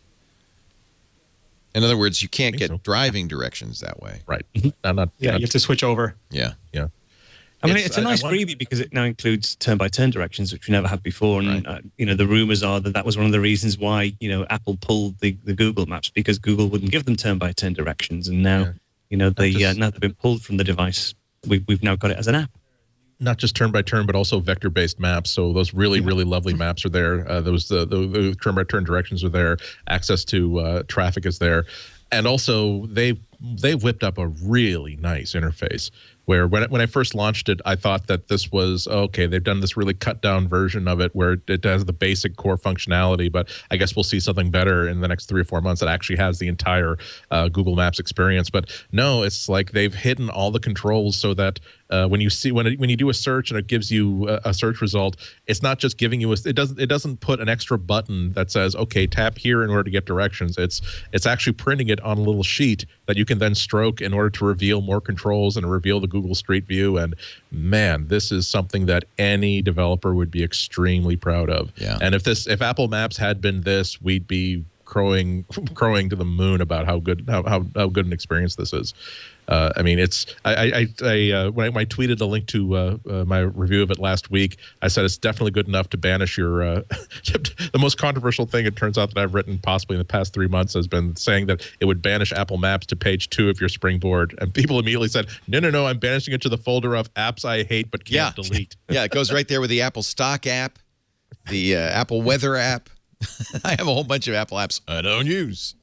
In other words, you can't get driving directions that way. Right. You have to switch over. Yeah. I mean, it's a nice freebie because it now includes turn-by-turn directions, which we never had before. And, the rumors are that was one of the reasons why, Apple pulled the Google Maps, because Google wouldn't give them turn-by-turn directions. And now, now they've been pulled from the device. We've now got it as an app. Not just turn-by-turn, but also vector-based maps. So those really lovely maps are there. The turn-by-turn directions are there. Access to traffic is there. And also, they've whipped up a really nice interface Where when I first launched it, I thought that this was okay. They've done this really cut down version of it where it has the basic core functionality, but I guess we'll see something better in the next 3 or 4 months that actually has the entire Google Maps experience. But no, it's like they've hidden all the controls so that when you do a search and it gives you a search result, it's not just giving you it doesn't put an extra button that says okay, tap here in order to get directions. It's actually printing it on a little sheet that you can then stroke in order to reveal more controls and reveal the Google Street View. And man, this is something that any developer would be extremely proud of. Yeah. And if Apple Maps had been this, we'd be crowing to the moon about how good an experience this is. I mean, it's when I tweeted a link to my review of it last week, I said it's definitely good enough to banish your. The most controversial thing it turns out that I've written possibly in the past 3 months has been saying that it would banish Apple Maps to page 2 of your Springboard, and people immediately said, no, I'm banishing it to the folder of apps I hate but can't delete. Yeah, it goes right there with the Apple Stock app, the Apple Weather app. I have a whole bunch of Apple apps I don't use.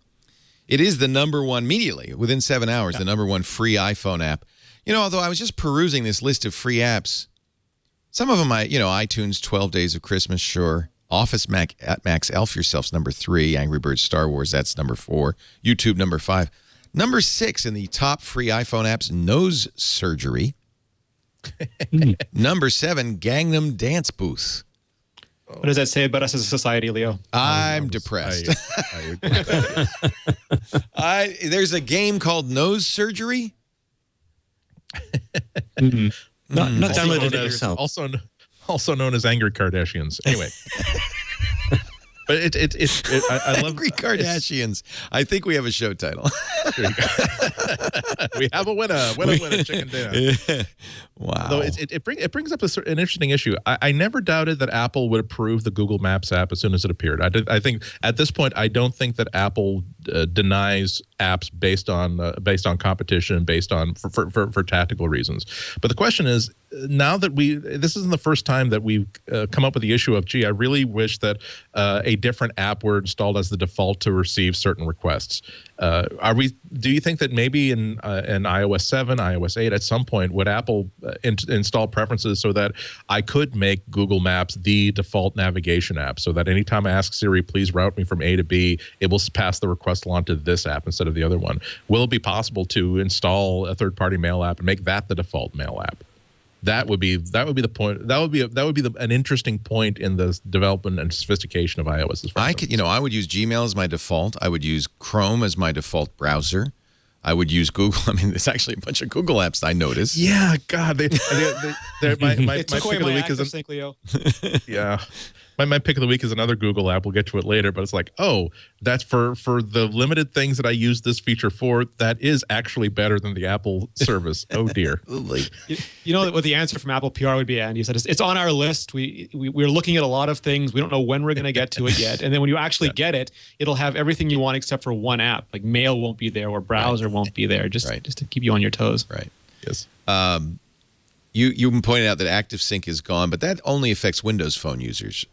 It is the number one, immediately, within 7 hours, the number one free iPhone app. You know, although I was just perusing this list of free apps, some of them, iTunes, 12 Days of Christmas, sure. Office Max Elf Yourself's number 3. Angry Birds Star Wars, that's number 4. YouTube, number 5. Number 6 in the top free iPhone apps, Nose Surgery. Number 7, Gangnam Dance Booth. What does that say about us as a society, Leo? I'm depressed. There's a game called Nose Surgery. Not downloaded it yourself. Also known as Angry Kardashians. Anyway. But I love Angry Kardashians. I think we have a show title. We have a winner, chicken dinner. Wow. Though it brings up an interesting issue. I never doubted that Apple would approve the Google Maps app as soon as it appeared. I think at this point, I don't think that Apple denies apps based on competition, based on for tactical reasons. But the question is, now that this isn't the first time that we've come up with the issue of, gee, I really wish that a different app were installed as the default to receive certain requests. Do you think that maybe in iOS 7, iOS 8, at some point, would Apple install preferences so that I could make Google Maps the default navigation app, so that anytime I ask Siri, please route me from A to B, it will pass the request along to this app instead of the other one? Will it be possible to install a third-party mail app and make that the default mail app? That would be the point. That would be an interesting point in the development and sophistication of iOS. I would use Gmail as my default. I would use Chrome as my default browser. I would use Google. I mean, there's actually a bunch of Google apps I noticed. Yeah, God, my pick of the week is sync, Leo. Yeah. My pick of the week is another Google app. We'll get to it later, but it's like, oh, that's for the limited things that I use this feature for. That is actually better than the Apple service. Oh dear. You know what the answer from Apple PR would be, Andy? You said it's on our list. We're looking at a lot of things. We don't know when we're going to get to it yet. And then when you actually get it, it'll have everything you want except for one app. Like Mail won't be there or Browser won't be there. Just to keep you on your toes. Right. Yes. You pointed out that ActiveSync is gone, but that only affects Windows Phone users.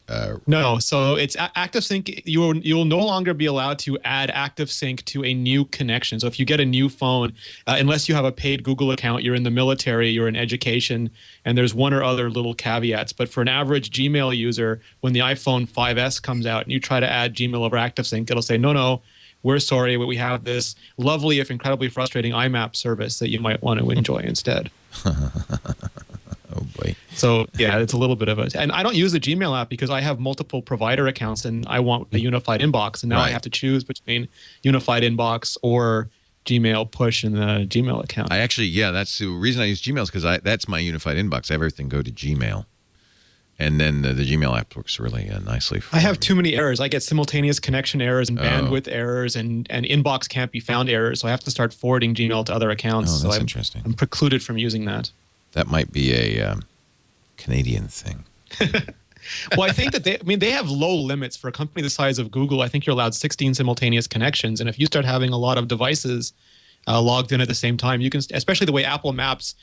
No, so it's ActiveSync. You'll no longer be allowed to add ActiveSync to a new connection. So if you get a new phone, unless you have a paid Google account, you're in the military, you're in education, and there's one or other little caveats. But for an average Gmail user, when the iPhone 5S comes out and you try to add Gmail over ActiveSync, it'll say, no, we're sorry, but we have this lovely, if incredibly frustrating IMAP service that you might want to enjoy instead. Oh boy. So yeah, it's a little bit of a, and I don't use the Gmail app because I have multiple provider accounts and I want a unified inbox, and now I have to choose between unified inbox or Gmail push in the Gmail account. I actually, that's the reason I use Gmail, is because that's my unified inbox. I have everything go to Gmail. And then the Gmail app works really nicely. I have too many errors. I get simultaneous connection errors and bandwidth errors and inbox can't be found errors. So I have to start forwarding Gmail to other accounts. Oh, that's interesting. I'm precluded from using that. That might be a Canadian thing. Well, I think that they have low limits for a company the size of Google. I think you're allowed 16 simultaneous connections. And if you start having a lot of devices logged in at the same time, you can, especially the way Apple Maps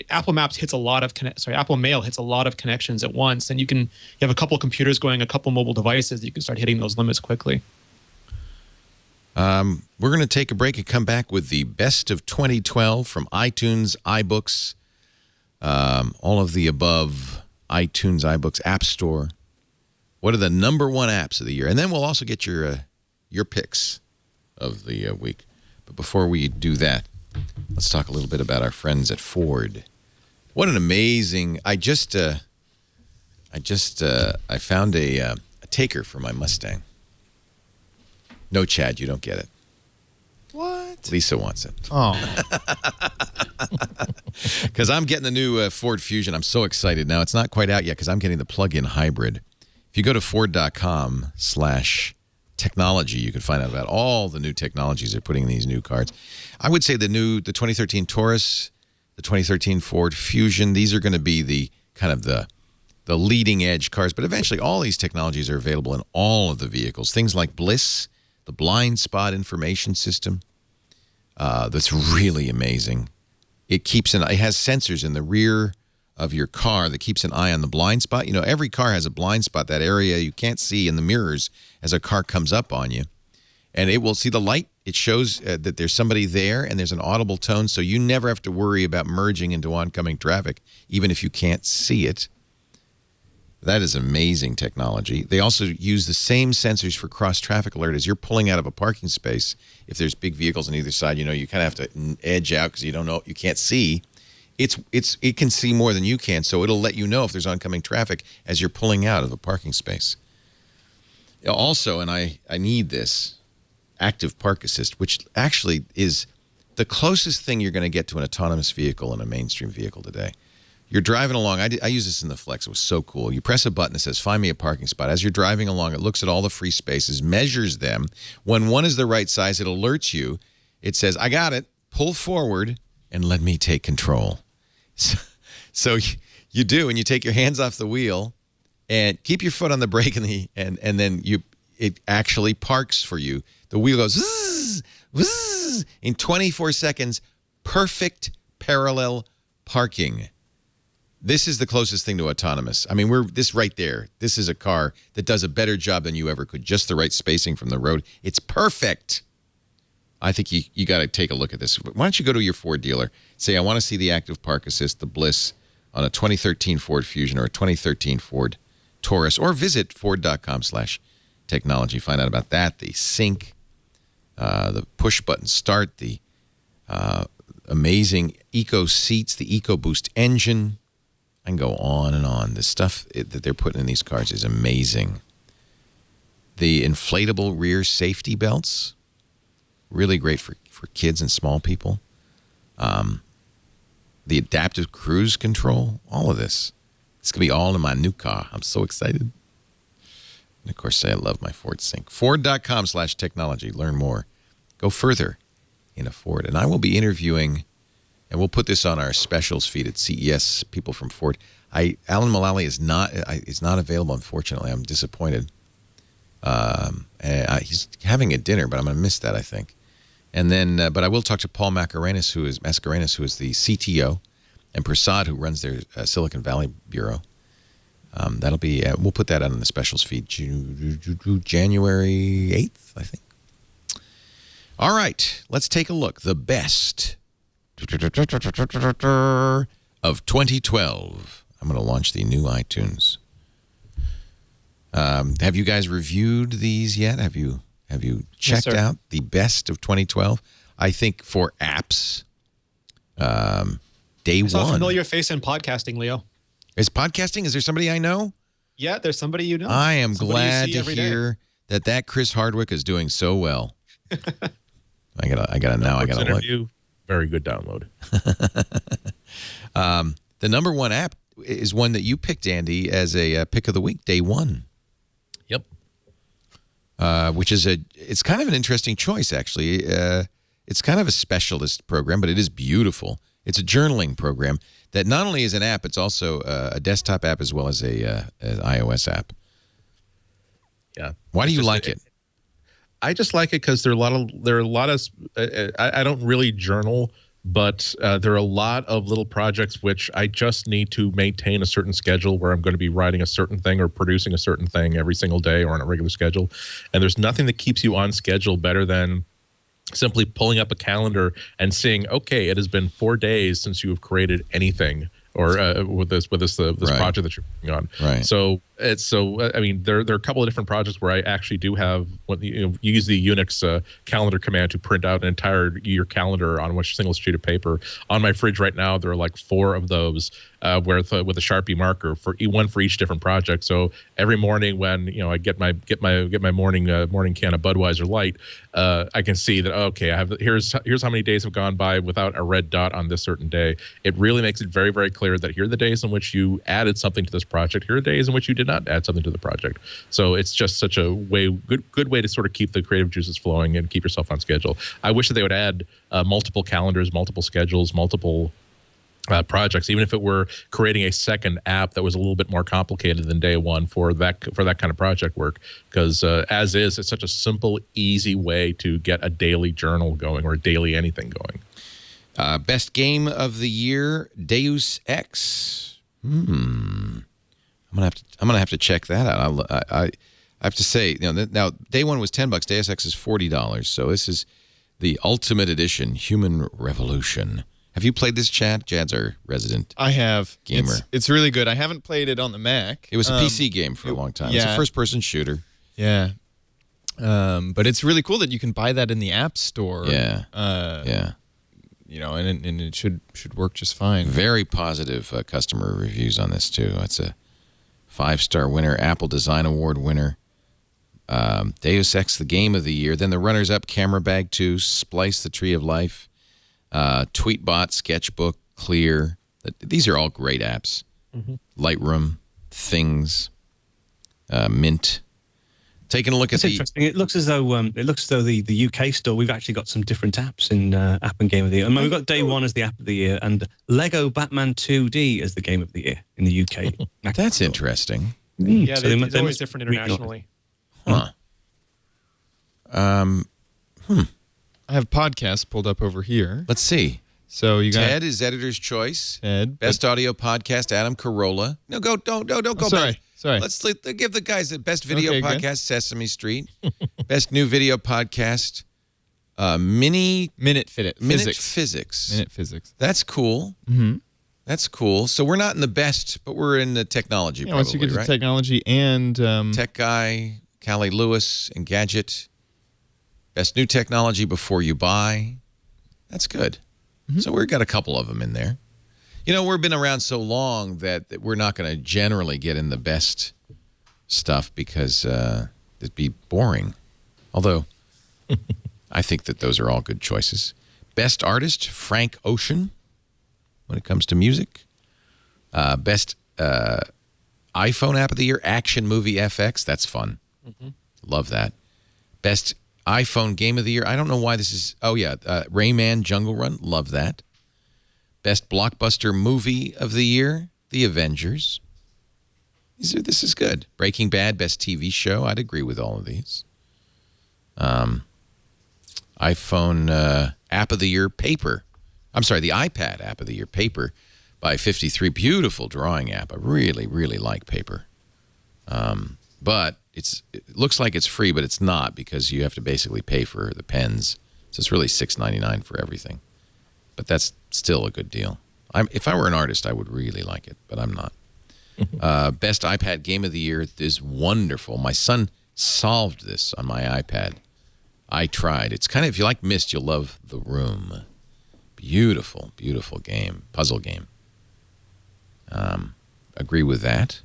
Apple Maps hits a lot of Apple Mail hits a lot of connections at once, and you have a couple computers going, a couple mobile devices, you can start hitting those limits quickly. We're going to take a break and come back with the best of 2012 from iTunes, iBooks, all of the above, iTunes, iBooks, App Store. What are the number one apps of the year? And then we'll also get your picks of the week. But before we do that, let's talk a little bit about our friends at Ford. What an amazing! I found a taker for my Mustang. No, Chad, you don't get it. What? Lisa wants it. Oh. Because I'm getting the new Ford Fusion. I'm so excited. Now, it's not quite out yet because I'm getting the plug-in hybrid. If you go to Ford.com/technology, you can find out about all the new technologies they're putting in these new cars. I would say the 2013 Taurus, the 2013 Ford Fusion, these are going to be the kind of the leading edge cars. But eventually, all these technologies are available in all of the vehicles. Things like Bliss, the blind spot information system, that's really amazing. It has sensors in the rear of your car that keeps an eye on the blind spot. You know, every car has a blind spot, that area you can't see in the mirrors as a car comes up on you. And it will see the light. It shows that there's somebody there, and there's an audible tone, so you never have to worry about merging into oncoming traffic, even if you can't see it. That is amazing technology. They also use the same sensors for cross-traffic alert as you're pulling out of a parking space. If there's big vehicles on either side, you know, you kind of have to edge out because you can't see. It can see more than you can, so it'll let you know if there's oncoming traffic as you're pulling out of a parking space. Also, and I need this, active park assist, which actually is the closest thing you're going to get to an autonomous vehicle in a mainstream vehicle today. You're driving along. I use this in the Flex. It was so cool. You press a button that says, find me a parking spot. As you're driving along, it looks at all the free spaces, measures them. When one is the right size, it alerts you. It says, I got it. Pull forward and let me take control. So you do, and you take your hands off the wheel and keep your foot on the brake and then it actually parks for you. The wheel goes zzz, zzz, in 24 seconds. Perfect parallel parking. This is the closest thing to autonomous. I mean, this right there. This is a car that does a better job than you ever could. Just the right spacing from the road. It's perfect. I think you got to take a look at this. Why don't you go to your Ford dealer, say, I want to see the active park assist, the Bliss, on a 2013 Ford Fusion or a 2013 Ford Taurus, or visit Ford.com/technology. Find out about that, the sync, the push-button start, the amazing Eco Seats, the EcoBoost engine. I can go on and on. The stuff that they're putting in these cars is amazing. The inflatable rear safety belts, really great for kids and small people. The adaptive cruise control, all of this. It's going to be all in my new car. I'm so excited. And, of course, I love my Ford Sync. Ford.com/technology. Learn more. Go further in a Ford. And I will be interviewing, and we'll put this on our specials feed at CES, people from Ford. Alan Mulally is not available, unfortunately. I'm disappointed. He's having a dinner, but I'm going to miss that, I think. And then, but I will talk to Paul Mascarenas, who is the CTO, and Prasad, who runs their Silicon Valley bureau. That'll be, we'll put that out in the specials feed January 8th, I think. All right, let's take a look. The best of 2012. I'm going to launch the new iTunes. Have you guys reviewed these yet? Have you checked out the best of 2012? I think for apps, day one. I saw a familiar face in podcasting, Leo. Is there somebody I know? Yeah, there's somebody you know. I am glad to hear that Chris Hardwick is doing so well. I gotta look. Very good download. The number one app is one that you picked, Andy, as a pick of the week, day one. Yep. Which is it's kind of an interesting choice, actually. It's kind of a specialist program, but it is beautiful. It's a journaling program that not only is an app, it's also a desktop app as well as an iOS app. Yeah. Why do you like it? I just like it because there are a lot of I don't really journal, but there are a lot of little projects which I just need to maintain a certain schedule where I'm going to be writing a certain thing or producing a certain thing every single day or on a regular schedule. And there's nothing that keeps you on schedule better than simply pulling up a calendar and seeing, okay, it has been 4 days since you have created anything, or with this Right. project that you're working on. Right. So I mean, there are a couple of different projects where I actually do have you use the Unix calendar command to print out an entire year calendar on a single sheet of paper. On my fridge right now, there are like 4 of those with a Sharpie marker one for each different project. So every morning when I get my morning can of Budweiser Light, I can see that here's how many days have gone by without a red dot on this certain day. It really makes it very, very clear that here are the days in which you added something to this project. Here are the days in which you did not add something to the project. So it's just such a good way to sort of keep the creative juices flowing and keep yourself on schedule. I wish that they would add multiple calendars, multiple schedules, multiple projects, even if it were creating a second app that was a little bit more complicated than day one for that kind of project work. Because as is, it's such a simple, easy way to get a daily journal going or a daily anything going. Best game of the year, Deus Ex. I'm gonna have to check that out. I have to say, now day one was $10. Deus Ex is $40. So this is the Ultimate Edition, Human Revolution. Have you played this, Chad? Chad's our resident. I have. Gamer. It's really good. I haven't played it on the Mac. It was a PC game for a long time. It's a first-person shooter. Yeah. But it's really cool that you can buy that in the App Store. Yeah. And it should work just fine. Very positive customer reviews on this too. It's a 5-star winner, Apple Design Award winner. Deus Ex, the game of the year. Then the runners-up, Camera Bag 2, Splice, the Tree of Life, Tweetbot, Sketchbook, Clear. These are all great apps. Lightroom, Things, Mint. Taking a look at interesting. It looks as though the UK store, we've actually got some different apps in App and Game of the Year. I mean, we've got Day One as the App of the Year and Lego Batman 2D as the Game of the Year in the UK. That's interesting. Yeah, So it's always different internationally. Huh. I have podcasts pulled up over here. Let's see. So you got Ted is editor's choice. Ted, Best audio podcast, Adam Carolla. No, don't go back. Sorry. Let's give the guys the best video podcast, good. Sesame Street. Best new video podcast, Minute Physics. Minute Physics. That's cool. Mm-hmm. That's cool. So we're not in the best, but we're in the technology. Yeah, once you get to right? technology and Tech Guy, Callie Lewis, and Gadget. Best new technology before you buy. That's good. Mm-hmm. So we've got a couple of them in there. We've been around so long that we're not going to generally get in the best stuff because it'd be boring. Although, I think that those are all good choices. Best artist, Frank Ocean, when it comes to music. Best iPhone app of the year, Action Movie FX. That's fun. Mm-hmm. Love that. Best iPhone game of the year. I don't know why this is. Oh, yeah. Rayman Jungle Run. Love that. Best blockbuster movie of the year, The Avengers. This is good. Breaking Bad, best TV show. I'd agree with all of these. iPhone app of the year, Paper. I'm sorry, the iPad app of the year, Paper, by 53. Beautiful drawing app. I really, really like Paper. But it looks like it's free, but it's not because you have to basically pay for the pens. So it's really $6.99 for everything. But that's still a good deal. If I were an artist, I would really like it, but I'm not. Best iPad game of the year is wonderful. My son solved this on my iPad. I tried. It's kind of, if you like Myst, you'll love The Room. Beautiful, beautiful game, puzzle game. Agree with that.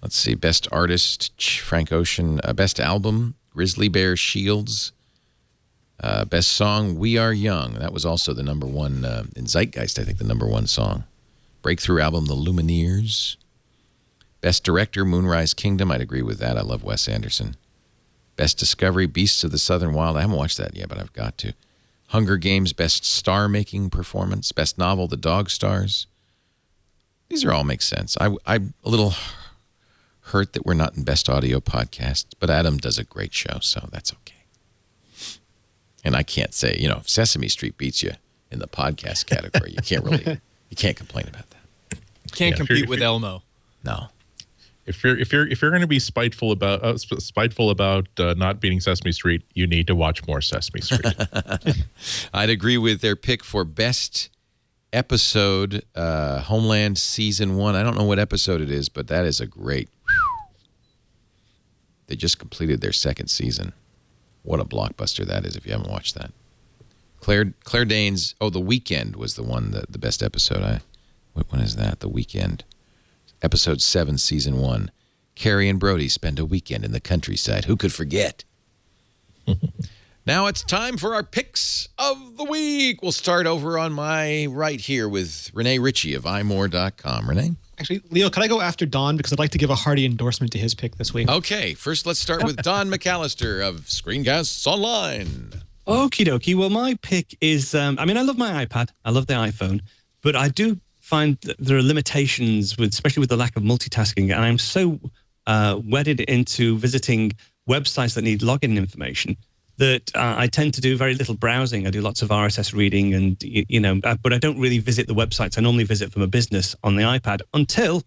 Let's see. Best artist, Frank Ocean. Best album, Grizzly Bear Shields. Best song, We Are Young. That was also the number one in Zeitgeist, I think, the number one song. Breakthrough album, The Lumineers. Best director, Moonrise Kingdom. I'd agree with that. I love Wes Anderson. Best discovery, Beasts of the Southern Wild. I haven't watched that yet, but I've got to. Hunger Games, best star-making performance. Best novel, The Dog Stars. These all make sense. I'm a little hurt that we're not in best audio podcast, but Adam does a great show, so that's okay. And I can't say, if Sesame Street beats you in the podcast category, you can't complain about that. Can't compete with Elmo. No. If you're going to be spiteful about not beating Sesame Street, you need to watch more Sesame Street. I'd agree with their pick for best episode, Homeland Season 1. I don't know what episode it is, but that is a great. They just completed their second season. What a blockbuster that is if you haven't watched that. Claire Danes, The Weekend was the one, the best episode. What one is that? The Weekend. Episode 7, Season 1. Carrie and Brody spend a weekend in the countryside. Who could forget? Now it's time for our picks of the week. We'll start over on my right here with Rene Ritchie of imore.com. Rene? Actually, Leo, could I go after Don? Because I'd like to give a hearty endorsement to his pick this week. Okay, first let's start with Don McAllister of Screencasts Online. Okie dokie. Well, my pick is, I love my iPad. I love the iPhone. But I do find that there are limitations, especially with the lack of multitasking. And I'm so wedded into visiting websites that need login information that I tend to do very little browsing. I do lots of RSS reading and, but I don't really visit the websites. I normally visit from a business on the iPad until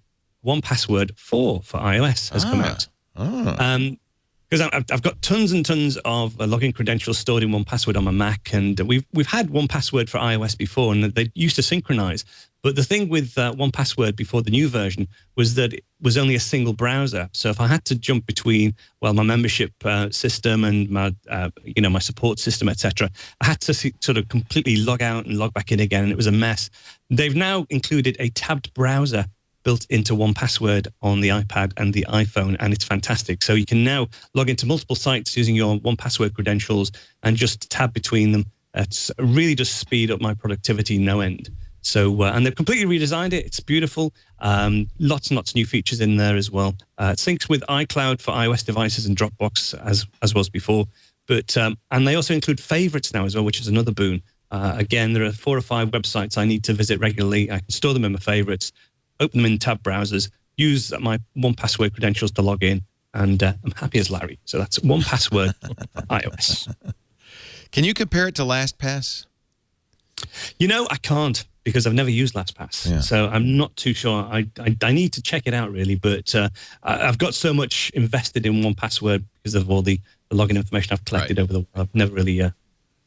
1Password 4 for iOS has come out. Because I've got tons and tons of login credentials stored in 1Password on my Mac, and we've had 1Password for iOS before, and they used to synchronize. But the thing with 1Password before the new version was that it was only a single browser. So if I had to jump between, my membership system and my, my support system, etc., I had to sort of completely log out and log back in again, and it was a mess. They've now included a tabbed browser built into 1Password on the iPad and the iPhone, and it's fantastic. So you can now log into multiple sites using your 1Password credentials and just tab between them. It's really just speed up my productivity no end. So, and they've completely redesigned it. It's beautiful. Lots and lots of new features in there as well. It syncs with iCloud for iOS devices and Dropbox as was before. But and they also include favorites now as well, which is another boon. Again, there are 4 or 5 websites I need to visit regularly. I can store them in my favorites, open them in tab browsers, use my 1Password credentials to log in, and I'm happy as Larry. So that's 1Password for iOS. Can you compare it to LastPass? I can't, because I've never used LastPass. Yeah. So I'm not too sure. I need to check it out, really. But I've got so much invested in 1Password because of all the login information I've collected over the while. I've never really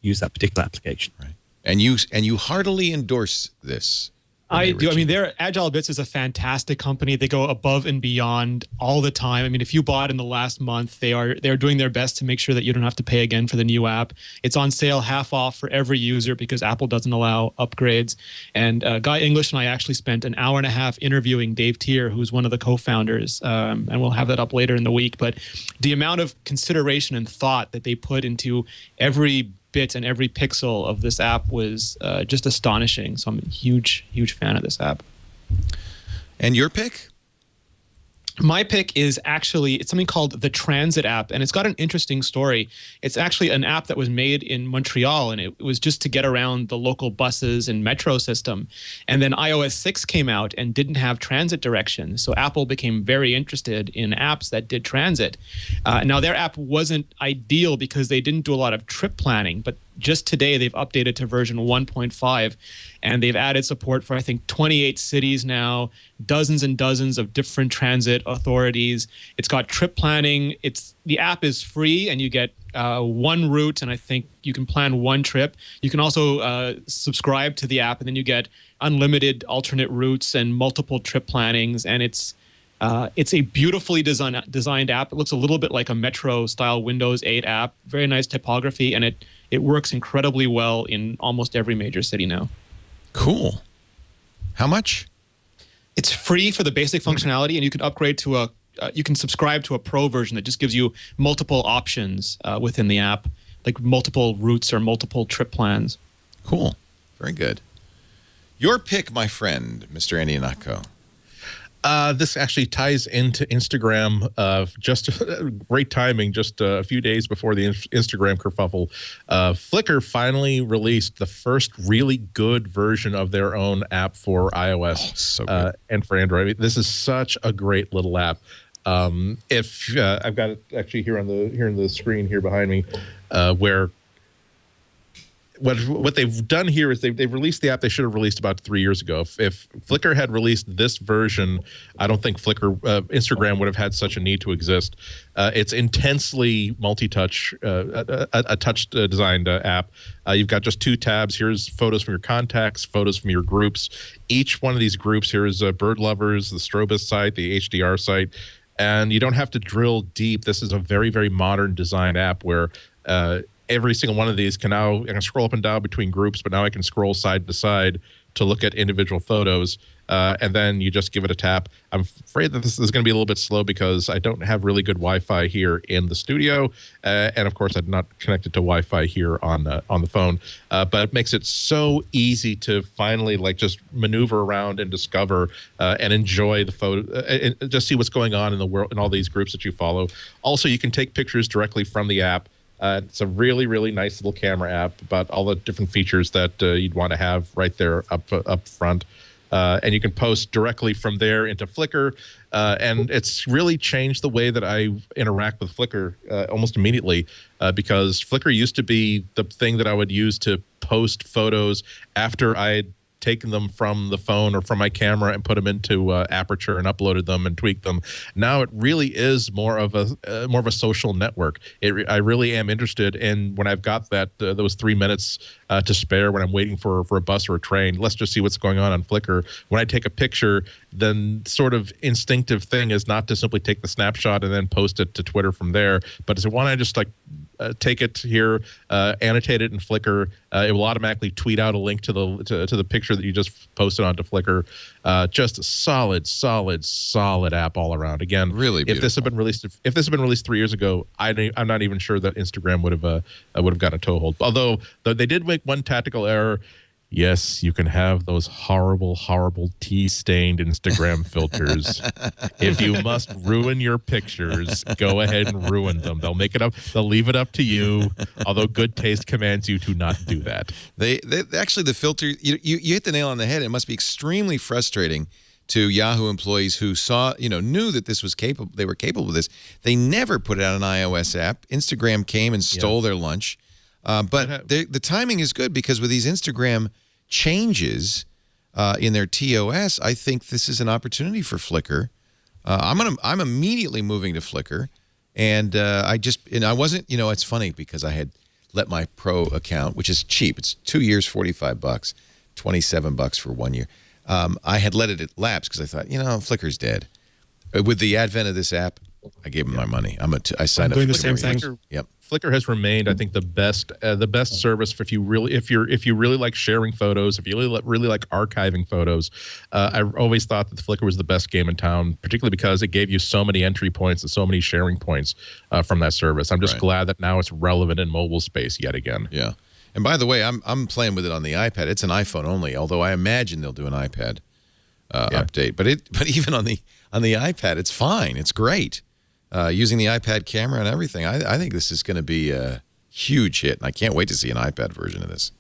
used that particular application. Right. And you heartily endorse this. I do. Their Agile Bits is a fantastic company. They go above and beyond all the time. If you bought in the last month, they're doing their best to make sure that you don't have to pay again for the new app. It's on sale half off for every user because Apple doesn't allow upgrades. And Guy English and I actually spent an hour and a half interviewing Dave Tier, who's one of the co-founders, and we'll have that up later in the week. But the amount of consideration and thought that they put into every bit and every pixel of this app was just astonishing. So I'm a huge fan of this app. And your pick? My pick is it's something called the Transit app, and it's got an interesting story. It's actually an app that was made in Montreal, and it was just to get around the local buses and metro system. And then iOS 6 came out and didn't have transit directions, so Apple became very interested in apps that did transit. Now, their app wasn't ideal because they didn't do a lot of trip planning, but just today they've updated to version 1.5, and they've added support for, I think, 28 cities now, dozens and dozens of different transit authorities. It's got trip planning. The app is free, and you get one route, and I think you can plan one trip. You can also subscribe to the app, and then you get unlimited alternate routes and multiple trip plannings, and it's a beautifully designed app. It looks a little bit like a Metro-style Windows 8 app. Very nice typography, and it works incredibly well in almost every major city now. Cool. How much? It's free for the basic functionality, and you can upgrade to you can subscribe to a pro version that just gives you multiple options within the app, like multiple routes or multiple trip plans. Cool. Very good. Your pick, my friend, Mr. Ihnatko. This actually ties into Instagram. Just great timing. Just a few days before the Instagram kerfuffle, Flickr finally released the first really good version of their own app for iOS and for Android. This is such a great little app. If I've got it actually here on the screen here behind me, where what they've done here is they've released the app they should have released about 3 years ago. If Flickr had released this version, I don't think Instagram would have had such a need to exist. It's intensely multi-touch, a touch-designed app. You've got just 2 tabs. Here's photos from your contacts, photos from your groups. Each one of these groups, here's Bird Lovers, the Strobist site, the HDR site, and you don't have to drill deep. This is a very, very modern design app where every single one of these I can scroll up and down between groups, but now I can scroll side to side to look at individual photos, and then you just give it a tap. I'm afraid that this is going to be a little bit slow because I don't have really good Wi-Fi here in the studio, and of course I'm not connected to Wi-Fi here on the phone. But it makes it so easy to finally just maneuver around and discover and enjoy the photo, and just see what's going on in the world in all these groups that you follow. Also, you can take pictures directly from the app. It's a really, really nice little camera app about all the different features that you'd want to have right there up front. And you can post directly from there into Flickr. And it's really changed the way that I interact with Flickr almost immediately, because Flickr used to be the thing that I would use to post photos after I had taken them from the phone or from my camera and put them into Aperture and uploaded them and tweaked them. Now it really is more of a social network. I really am interested in, when I've got those 3 minutes to spare when I'm waiting for a bus or a train, let's just see what's going on Flickr. When I take a picture, then sort of instinctive thing is not to simply take the snapshot and then post it to Twitter from there, but is why don't I just take it here, annotate it in Flickr. It will automatically tweet out a link to the picture that you just posted onto Flickr. Just a solid app all around. Again, really beautiful. If this had been released 3 years ago, I'm not even sure that Instagram would have gotten a toehold. Although they did make one tactical error. Yes, you can have those horrible tea-stained Instagram filters. If you must ruin your pictures, go ahead and ruin them. They'll make it up. They'll leave it up to you, although good taste commands you to not do that. They actually, the filter, you hit the nail on the head. It must be extremely frustrating to Yahoo employees who knew that this was capable. They were capable of this. They never put it out an iOS app. Instagram came and stole their lunch. But the timing is good, because with these Instagram changes in their TOS, I think this is an opportunity for Flickr. I'm immediately moving to Flickr, and I wasn't. It's funny because I had let my Pro account, which is cheap. It's 2 years, $45, $27 for 1 year. I had let it lapse because I thought, Flickr's dead. With the advent of this app, I gave them my money. I signed up. Doing for the same thing. Yep. Flickr has remained, I think, the best service for if you really like sharing photos, if you really like archiving photos. I always thought that Flickr was the best game in town, particularly because it gave you so many entry points and so many sharing points from that service. I'm just glad that now it's relevant in mobile space yet again. Yeah. And by the way, I'm playing with it on the iPad. It's an iPhone only, although I imagine they'll do an iPad update. But even on the iPad, it's fine. It's great. Using the iPad camera and everything, I think this is going to be a huge hit, and I can't wait to see an iPad version of this.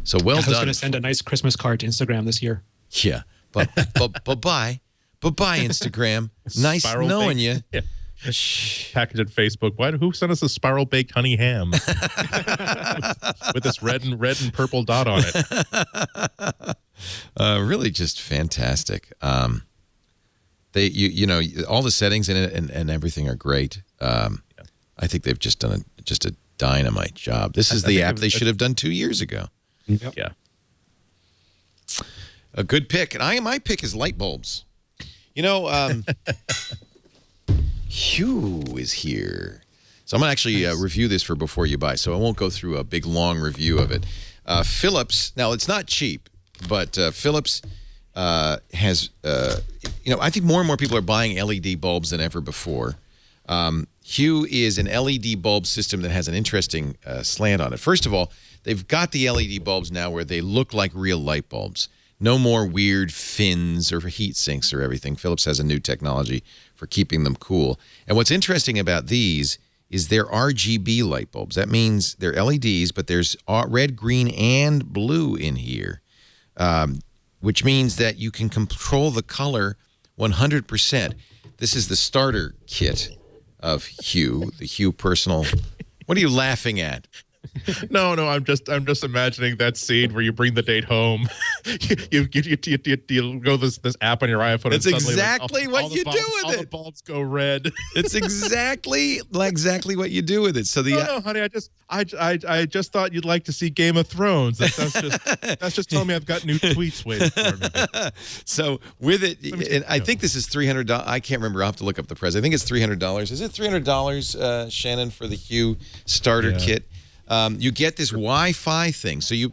So well done. I was going to send a nice Christmas card to Instagram this year. Yeah, but bye, Instagram. Nice knowing you. Yeah. Packaged at Facebook. Who sent us a spiral baked honey ham with this red and purple dot on it? Really, just fantastic. All the settings in it and everything are great. I think they've just done a dynamite job. This is the app they should have done 2 years ago. Yep. Yeah. A good pick. And my pick is light bulbs. Hugh is here. So I'm going to actually review this for Before You Buy, so I won't go through a big, long review of it. Philips, now it's not cheap, but Philips has, I think more and more people are buying LED bulbs than ever before. Hue is an LED bulb system that has an interesting slant on it. First of all, they've got the LED bulbs now where they look like real light bulbs. No more weird fins or heat sinks or everything. Philips has a new technology for keeping them cool. And what's interesting about these is they're RGB light bulbs. That means they're LEDs, but there's red, green, and blue in here, which means that you can control the color 100%. This is the starter kit of Hue, the Hue Personal. What are you laughing at? No, I'm just imagining that scene where you bring the date home. you go this app on your iPhone. That's and suddenly, exactly what you do with all it. the bulbs go red. It's exactly what you do with it. So No, honey, I just thought you'd like to see Game of Thrones. That's just telling me I've got new tweets waiting for me. So with it, and I think this is $300. I can't remember. I'll have to look up the price. I think it's $300. Is it $300, Shannon, for the Hue starter kit? You get this Wi-Fi thing. So you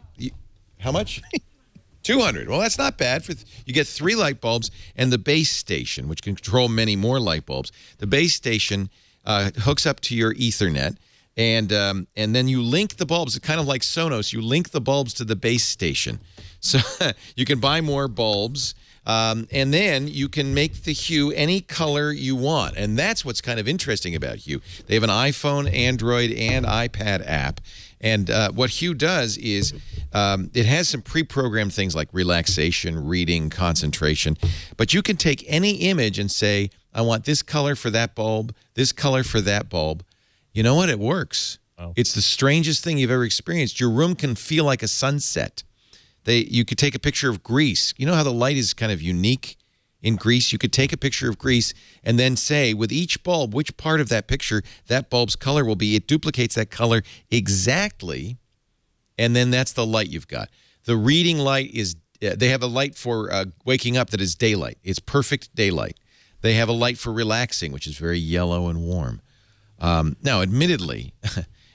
how much? 200. Well, that's not bad. You get 3 light bulbs and the base station, which can control many more light bulbs. The base station hooks up to your Ethernet, and then you link the bulbs. It's kind of like Sonos. You link the bulbs to the base station, so you can buy more bulbs. And then you can make the Hue any color you want. And that's what's kind of interesting about Hue. They have an iPhone, Android, and iPad app. And what Hue does is it has some pre-programmed things like relaxation, reading, concentration. But you can take any image and say, I want this color for that bulb, this color for that bulb. You know what? It works. Wow. It's the strangest thing you've ever experienced. Your room can feel like a sunset. You could take a picture of Greece. You know how the light is kind of unique in Greece? You could take a picture of Greece and then say, with each bulb, which part of that picture that bulb's color will be. It duplicates that color exactly, and then that's the light you've got. The reading light is, they have a light for waking up that is daylight. It's perfect daylight. They have a light for relaxing, which is very yellow and warm. Now, admittedly,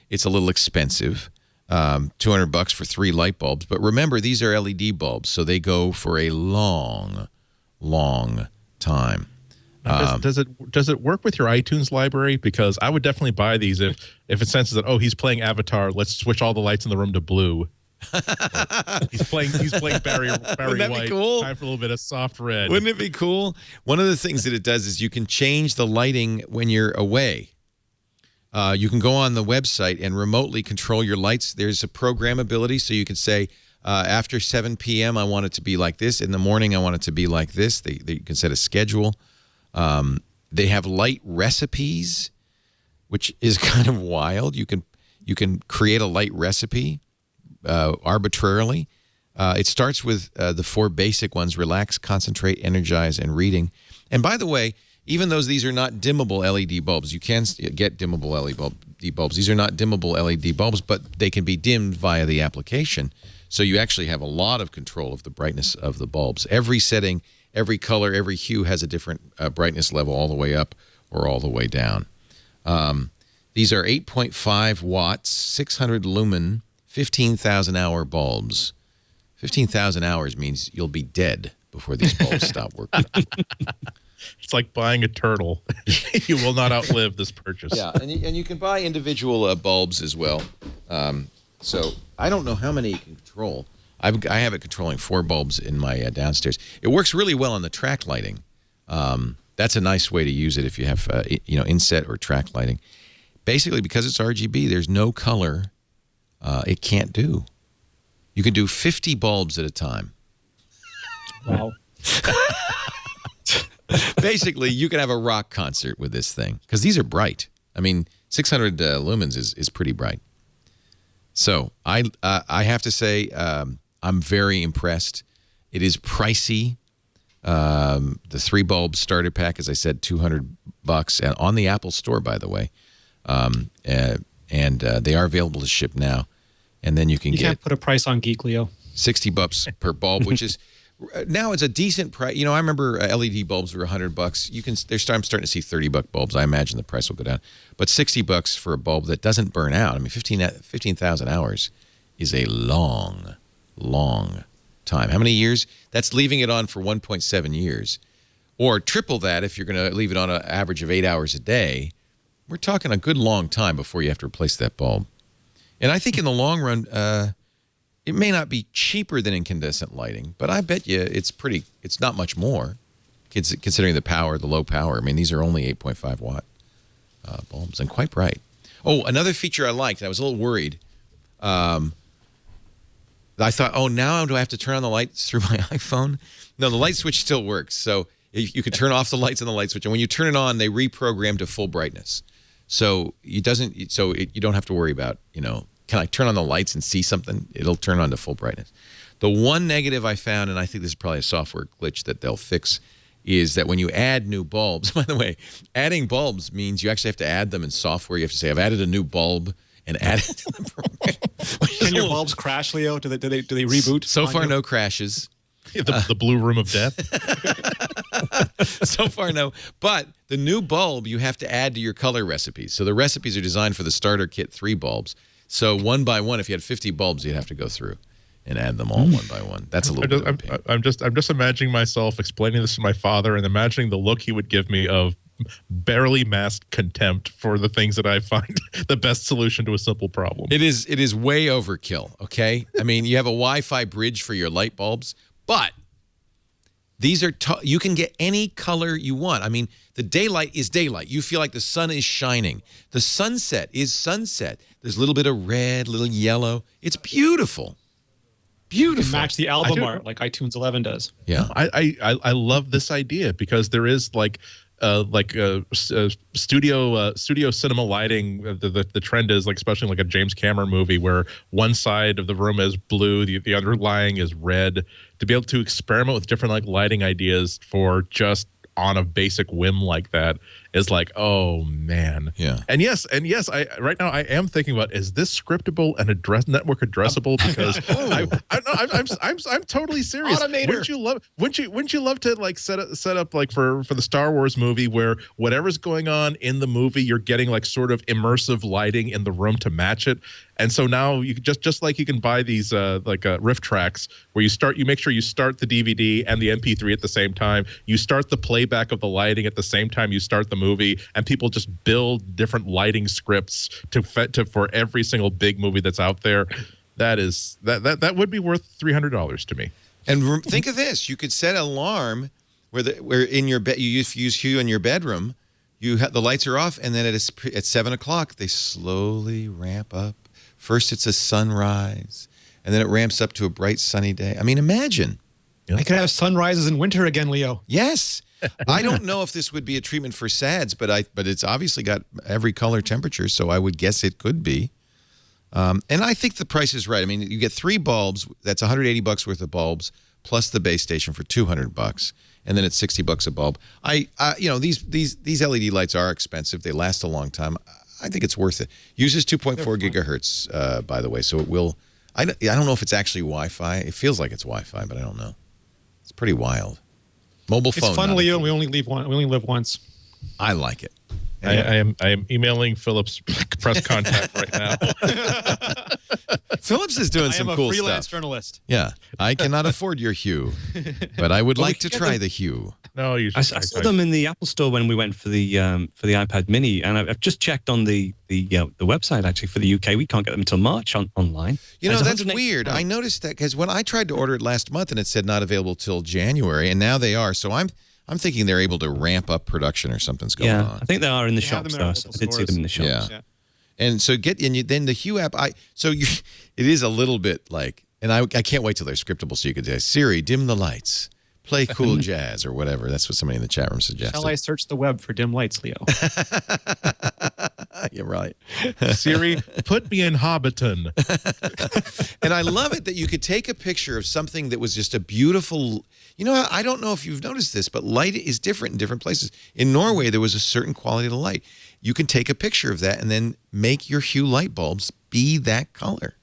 it's a little expensive. $200 for 3 light bulbs. But remember, these are LED bulbs, so they go for a long, long time. Does it work with your iTunes library? Because I would definitely buy these if it senses that, oh, he's playing Avatar, let's switch all the lights in the room to blue. he's playing Barry White. Cool? Time for a little bit of soft red. Wouldn't it be cool? One of the things that it does is you can change the lighting when you're away. You can go on the website and remotely control your lights. There's a programmability, so you can say, after 7 p.m., I want it to be like this. In the morning, I want it to be like this. You can set a schedule. They have light recipes, which is kind of wild. You can create a light recipe arbitrarily. It starts with the 4 basic ones: relax, concentrate, energize, and reading. And by the way, even though these are not dimmable LED bulbs, you can get dimmable LED bulbs. These are not dimmable LED bulbs, but they can be dimmed via the application. So you actually have a lot of control of the brightness of the bulbs. Every setting, every color, every hue has a different brightness level all the way up or all the way down. These are 8.5 watts, 600 lumen, 15,000 hour bulbs. 15,000 hours means you'll be dead before these bulbs stop working. It's like buying a turtle. You will not outlive this purchase. Yeah, and you can buy individual bulbs as well. So I don't know how many you can control. I have it controlling 4 bulbs in my downstairs. It works really well on the track lighting. That's a nice way to use it if you have inset or track lighting. Basically, because it's RGB, there's no color it can't do. You can do 50 bulbs at a time. Wow. Basically, you can have a rock concert with this thing because these are bright. I mean, 600 lumens is pretty bright. So I have to say I'm very impressed. It is pricey. The 3 bulb starter pack, as I said, $200, and on the Apple Store, by the way. And they are available to ship now. And then you can't put a price on Geek Leo. $60 per bulb, which is now it's a decent price. You know, I remember LED bulbs were $100. I'm starting to see $30 bulbs. I imagine the price will go down, but $60 for a bulb that doesn't burn out. I mean, 15,000 hours is a long, long time. How many years? That's leaving it on for 1.7 years, or triple that if you're going to leave it on an average of 8 hours a day. We're talking a good long time before you have to replace that bulb. And I think in the long run, it may not be cheaper than incandescent lighting, but I bet you it's not much more, considering the low power. I mean, these are only 8.5 watt bulbs and quite bright. Oh, another feature I liked, and I was a little worried. I thought, oh, now do I have to turn on the lights through my iPhone? No, the light switch still works. So you can turn off the lights on the light switch, and when you turn it on, they reprogram to full brightness. So you don't have to worry about can I turn on the lights and see something? It'll turn on to full brightness. The one negative I found, and I think this is probably a software glitch that they'll fix, is that when you add new bulbs, by the way, adding bulbs means you actually have to add them in software. You have to say, I've added a new bulb and add it to the program. Can your bulbs crash, Leo? Do they reboot? So far, no crashes. The blue room of death. So far, no. But the new bulb you have to add to your color recipes. So the recipes are designed for the starter kit 3 bulbs. So one by one, if you had 50 bulbs, you'd have to go through and add them all one by one. That's a little bit of a pain. I'm just imagining myself explaining this to my father and imagining the look he would give me of barely masked contempt for the things that I find the best solution to a simple problem. It is way overkill, okay? I mean, you have a Wi-Fi bridge for your light bulbs, but these are you can get any color you want. I mean, the daylight is daylight. You feel like the sun is shining. The sunset is sunset. There's a little bit of red, a little yellow. It's beautiful. Beautiful. Match the album art like iTunes 11 does. Yeah. I love this idea because there is studio cinema lighting. The trend is especially like a James Cameron movie where one side of the room is blue, the underlying is red. To be able to experiment with different lighting ideas for just on a basic whim like that is oh man. Yeah. And yes, I right now I am thinking about, is this scriptable and network addressable? Because I'm totally serious. Automator. Wouldn't you love to set up for the Star Wars movie where whatever's going on in the movie you're getting sort of immersive lighting in the room to match it. And so now you just like you can buy these riff tracks where you make sure you start the DVD and the MP3 at the same time. You start the playback of the lighting at the same time you start the movie, and people just build different lighting scripts for every single big movie that's out there. That would be worth $300 to me. And think of this: you could set an alarm where in your bed you use Hue in your bedroom. The lights are off, and then at 7 o'clock they slowly ramp up. First, it's a sunrise, and then it ramps up to a bright sunny day. I mean, imagine. I could have sunrises in winter again, Leo. Yes. I don't know if this would be a treatment for SADS, but it's obviously got every color temperature, so I would guess it could be. And I think the price is right. I mean, you get 3 bulbs. That's $180 worth of bulbs plus the base station for $200, and then it's $60 a bulb. These LED lights are expensive. They last a long time. I think it's worth it. Uses 2.4 gigahertz, by the way, so it will. I don't know if it's actually Wi-Fi. It feels like it's Wi-Fi, but I don't know. It's pretty wild. Mobile phone. It's fun, Leo. We only live once. I like it. Anyway. I am emailing Phillips press contact right now. Phillips is doing some cool stuff. I am a freelance journalist. Yeah, I cannot afford your Hue, but I would like to try the Hue. No, you should. I saw them in the Apple Store when we went for the iPad Mini, and I've just checked on the website actually for the UK. We can't get them until March online. You know, that's weird. I noticed that because when I tried to order it last month and it said not available till January, and now they are. So I'm thinking they're able to ramp up production or something's going on. I think they are in the shops though. So I did see them in the shops. Yeah. And so then the Hue app. It is a little bit and I can't wait till they're scriptable so you could say, Siri, dim the lights. Play cool jazz or whatever. That's what somebody in the chat room suggested. Shall I search the web for dim lights, Leo? You're right. Siri, put me in Hobbiton. And I love it that you could take a picture of something that was just a beautiful. I don't know if you've noticed this, but light is different in different places. In Norway, there was a certain quality of light. You can take a picture of that and then make your Hue light bulbs be that color.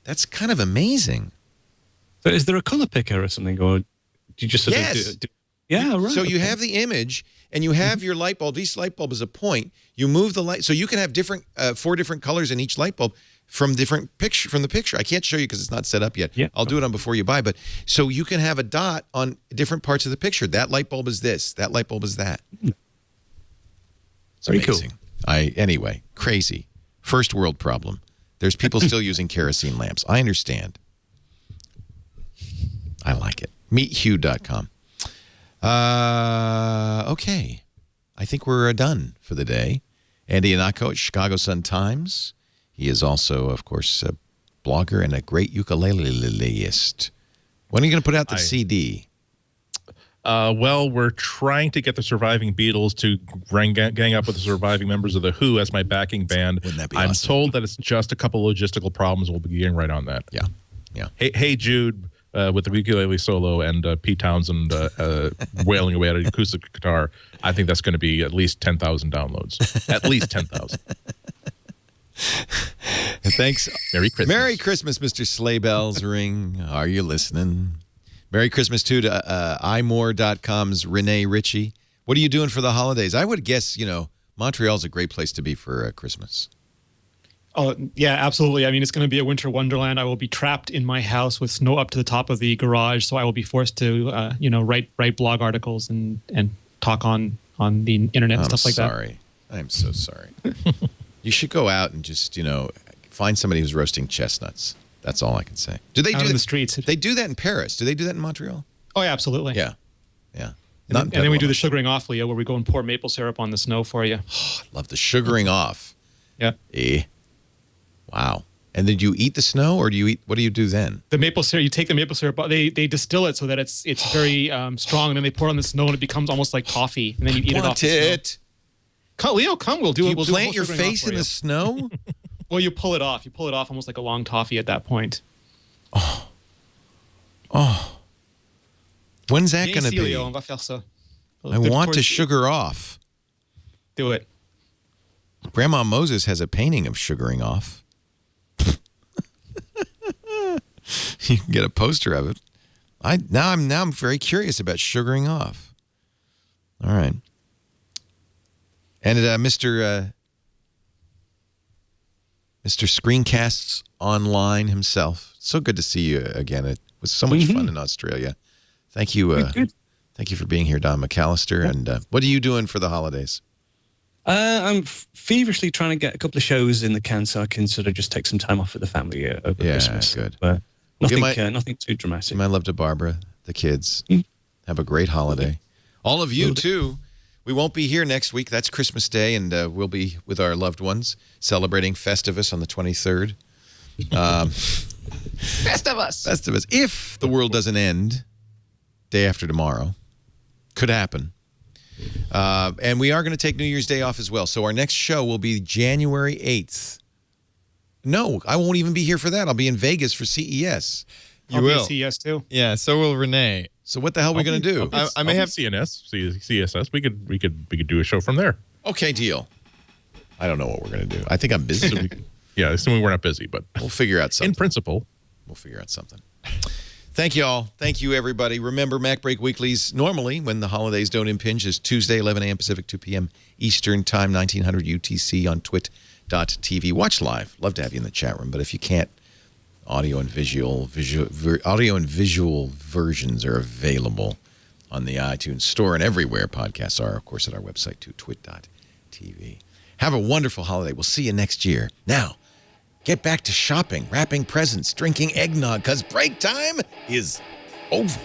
That's kind of amazing. So is there a color picker or something, or do you just sort of do? Yeah, right. So you have the image and you have your light bulb. Each light bulb is a point. You move the light. So you can have 4 different colors in each light bulb from the picture. I can't show you because it's not set up yet. Yeah. I'll do it on Before You Buy. But so you can have a dot on different parts of the picture. That light bulb is this. That light bulb is that. It's Very amazing. cool. Anyway, crazy. First world problem. There's people still using kerosene lamps. I understand. I like it. Meethue.com. Okay. I think we're done for the day. Andy Ihnatko at Chicago Sun-Times. He is also, of course, a blogger and a great ukuleleist. When are you going to put out the CD? Well, we're trying to get the surviving Beatles to gang up with the surviving members of The Who as my backing band. Wouldn't that be I'm awesome? told that it's just a couple logistical problems. We'll be getting right on that. Yeah. Yeah. Hey Jude with the ukulele solo and Pete Townsend wailing away at an acoustic guitar. I think that's going to be at least 10,000 downloads. At least 10,000. Thanks. Merry Christmas. Merry Christmas, Mr. Sleigh Bells Ring. Are you listening? Merry Christmas, too, to imore.com's Rene Ritchie. What are you doing for the holidays? I would guess, Montreal's a great place to be for Christmas. Oh, yeah, absolutely. I mean, it's going to be a winter wonderland. I will be trapped in my house with snow up to the top of the garage, so I will be forced to, write blog articles and talk on the internet and stuff like that. I'm so sorry. You should go out and just, find somebody who's roasting chestnuts. That's all I can say. Do they Out do in the streets? They do that in Paris. Do they do that in Montreal? Oh, yeah, absolutely. Yeah. Yeah. And then we do the sugaring off, Leo, where we go and pour maple syrup on the snow for you. Love the sugaring off. Yeah. Wow. And then do you eat the snow, or what do you do then? The maple syrup, you take the maple syrup, they distill it so that it's very strong, and then they pour it on the snow, and it becomes almost like toffee, and then you eat it off the snow. Come, Leo, we'll do it. We'll plant your face in the snow? Well, you pull it off. You pull it off almost like a long toffee at that point. Oh. When's that going to be? Leo, on va faire ça. I want to sugar off. Do it. Grandma Moses has a painting of sugaring off. You can get a poster of it. Now I'm very curious about sugaring off. All right. And Mr. Screencasts Online himself. So good to see you again. It was so much fun in Australia. Thank you. Thank you for being here, Don McAllister. And what are you doing for the holidays? I'm feverishly trying to get a couple of shows in the can so I can sort of just take some time off with the family over Christmas. Good. But nothing too dramatic. Give my love to Barbara, the kids. Have a great holiday. All of you, too. We won't be here next week. That's Christmas Day, and we'll be with our loved ones celebrating Festivus on the 23rd. Festivus. If the world doesn't end day after tomorrow. Could happen. And we are going to take New Year's Day off as well. So our next show will be January 8th. No, I won't even be here for that. I'll be in Vegas for CES. You will. I'll be at CES too. Yeah, so will Renee. So what the hell are we going to do? I may have CSS. We could do a show from there. Okay, deal. I don't know what we're going to do. I think I'm busy. Assuming we're not busy, but we'll figure out something. In principle, we'll figure out something. Thank you all. Thank you, everybody. Remember, MacBreak Weeklies, normally, when the holidays don't impinge, is Tuesday, 11 a.m. Pacific, 2 p.m. Eastern Time, 1900 UTC on TWiT.tv. Watch live. Love to have you in the chat room, but if you can't, audio and visual versions are available on the iTunes Store and everywhere podcasts are, of course, at our website, too, TWiT.tv. Have a wonderful holiday. We'll see you next year. Now, get back to shopping, wrapping presents, drinking eggnog, because break time is over.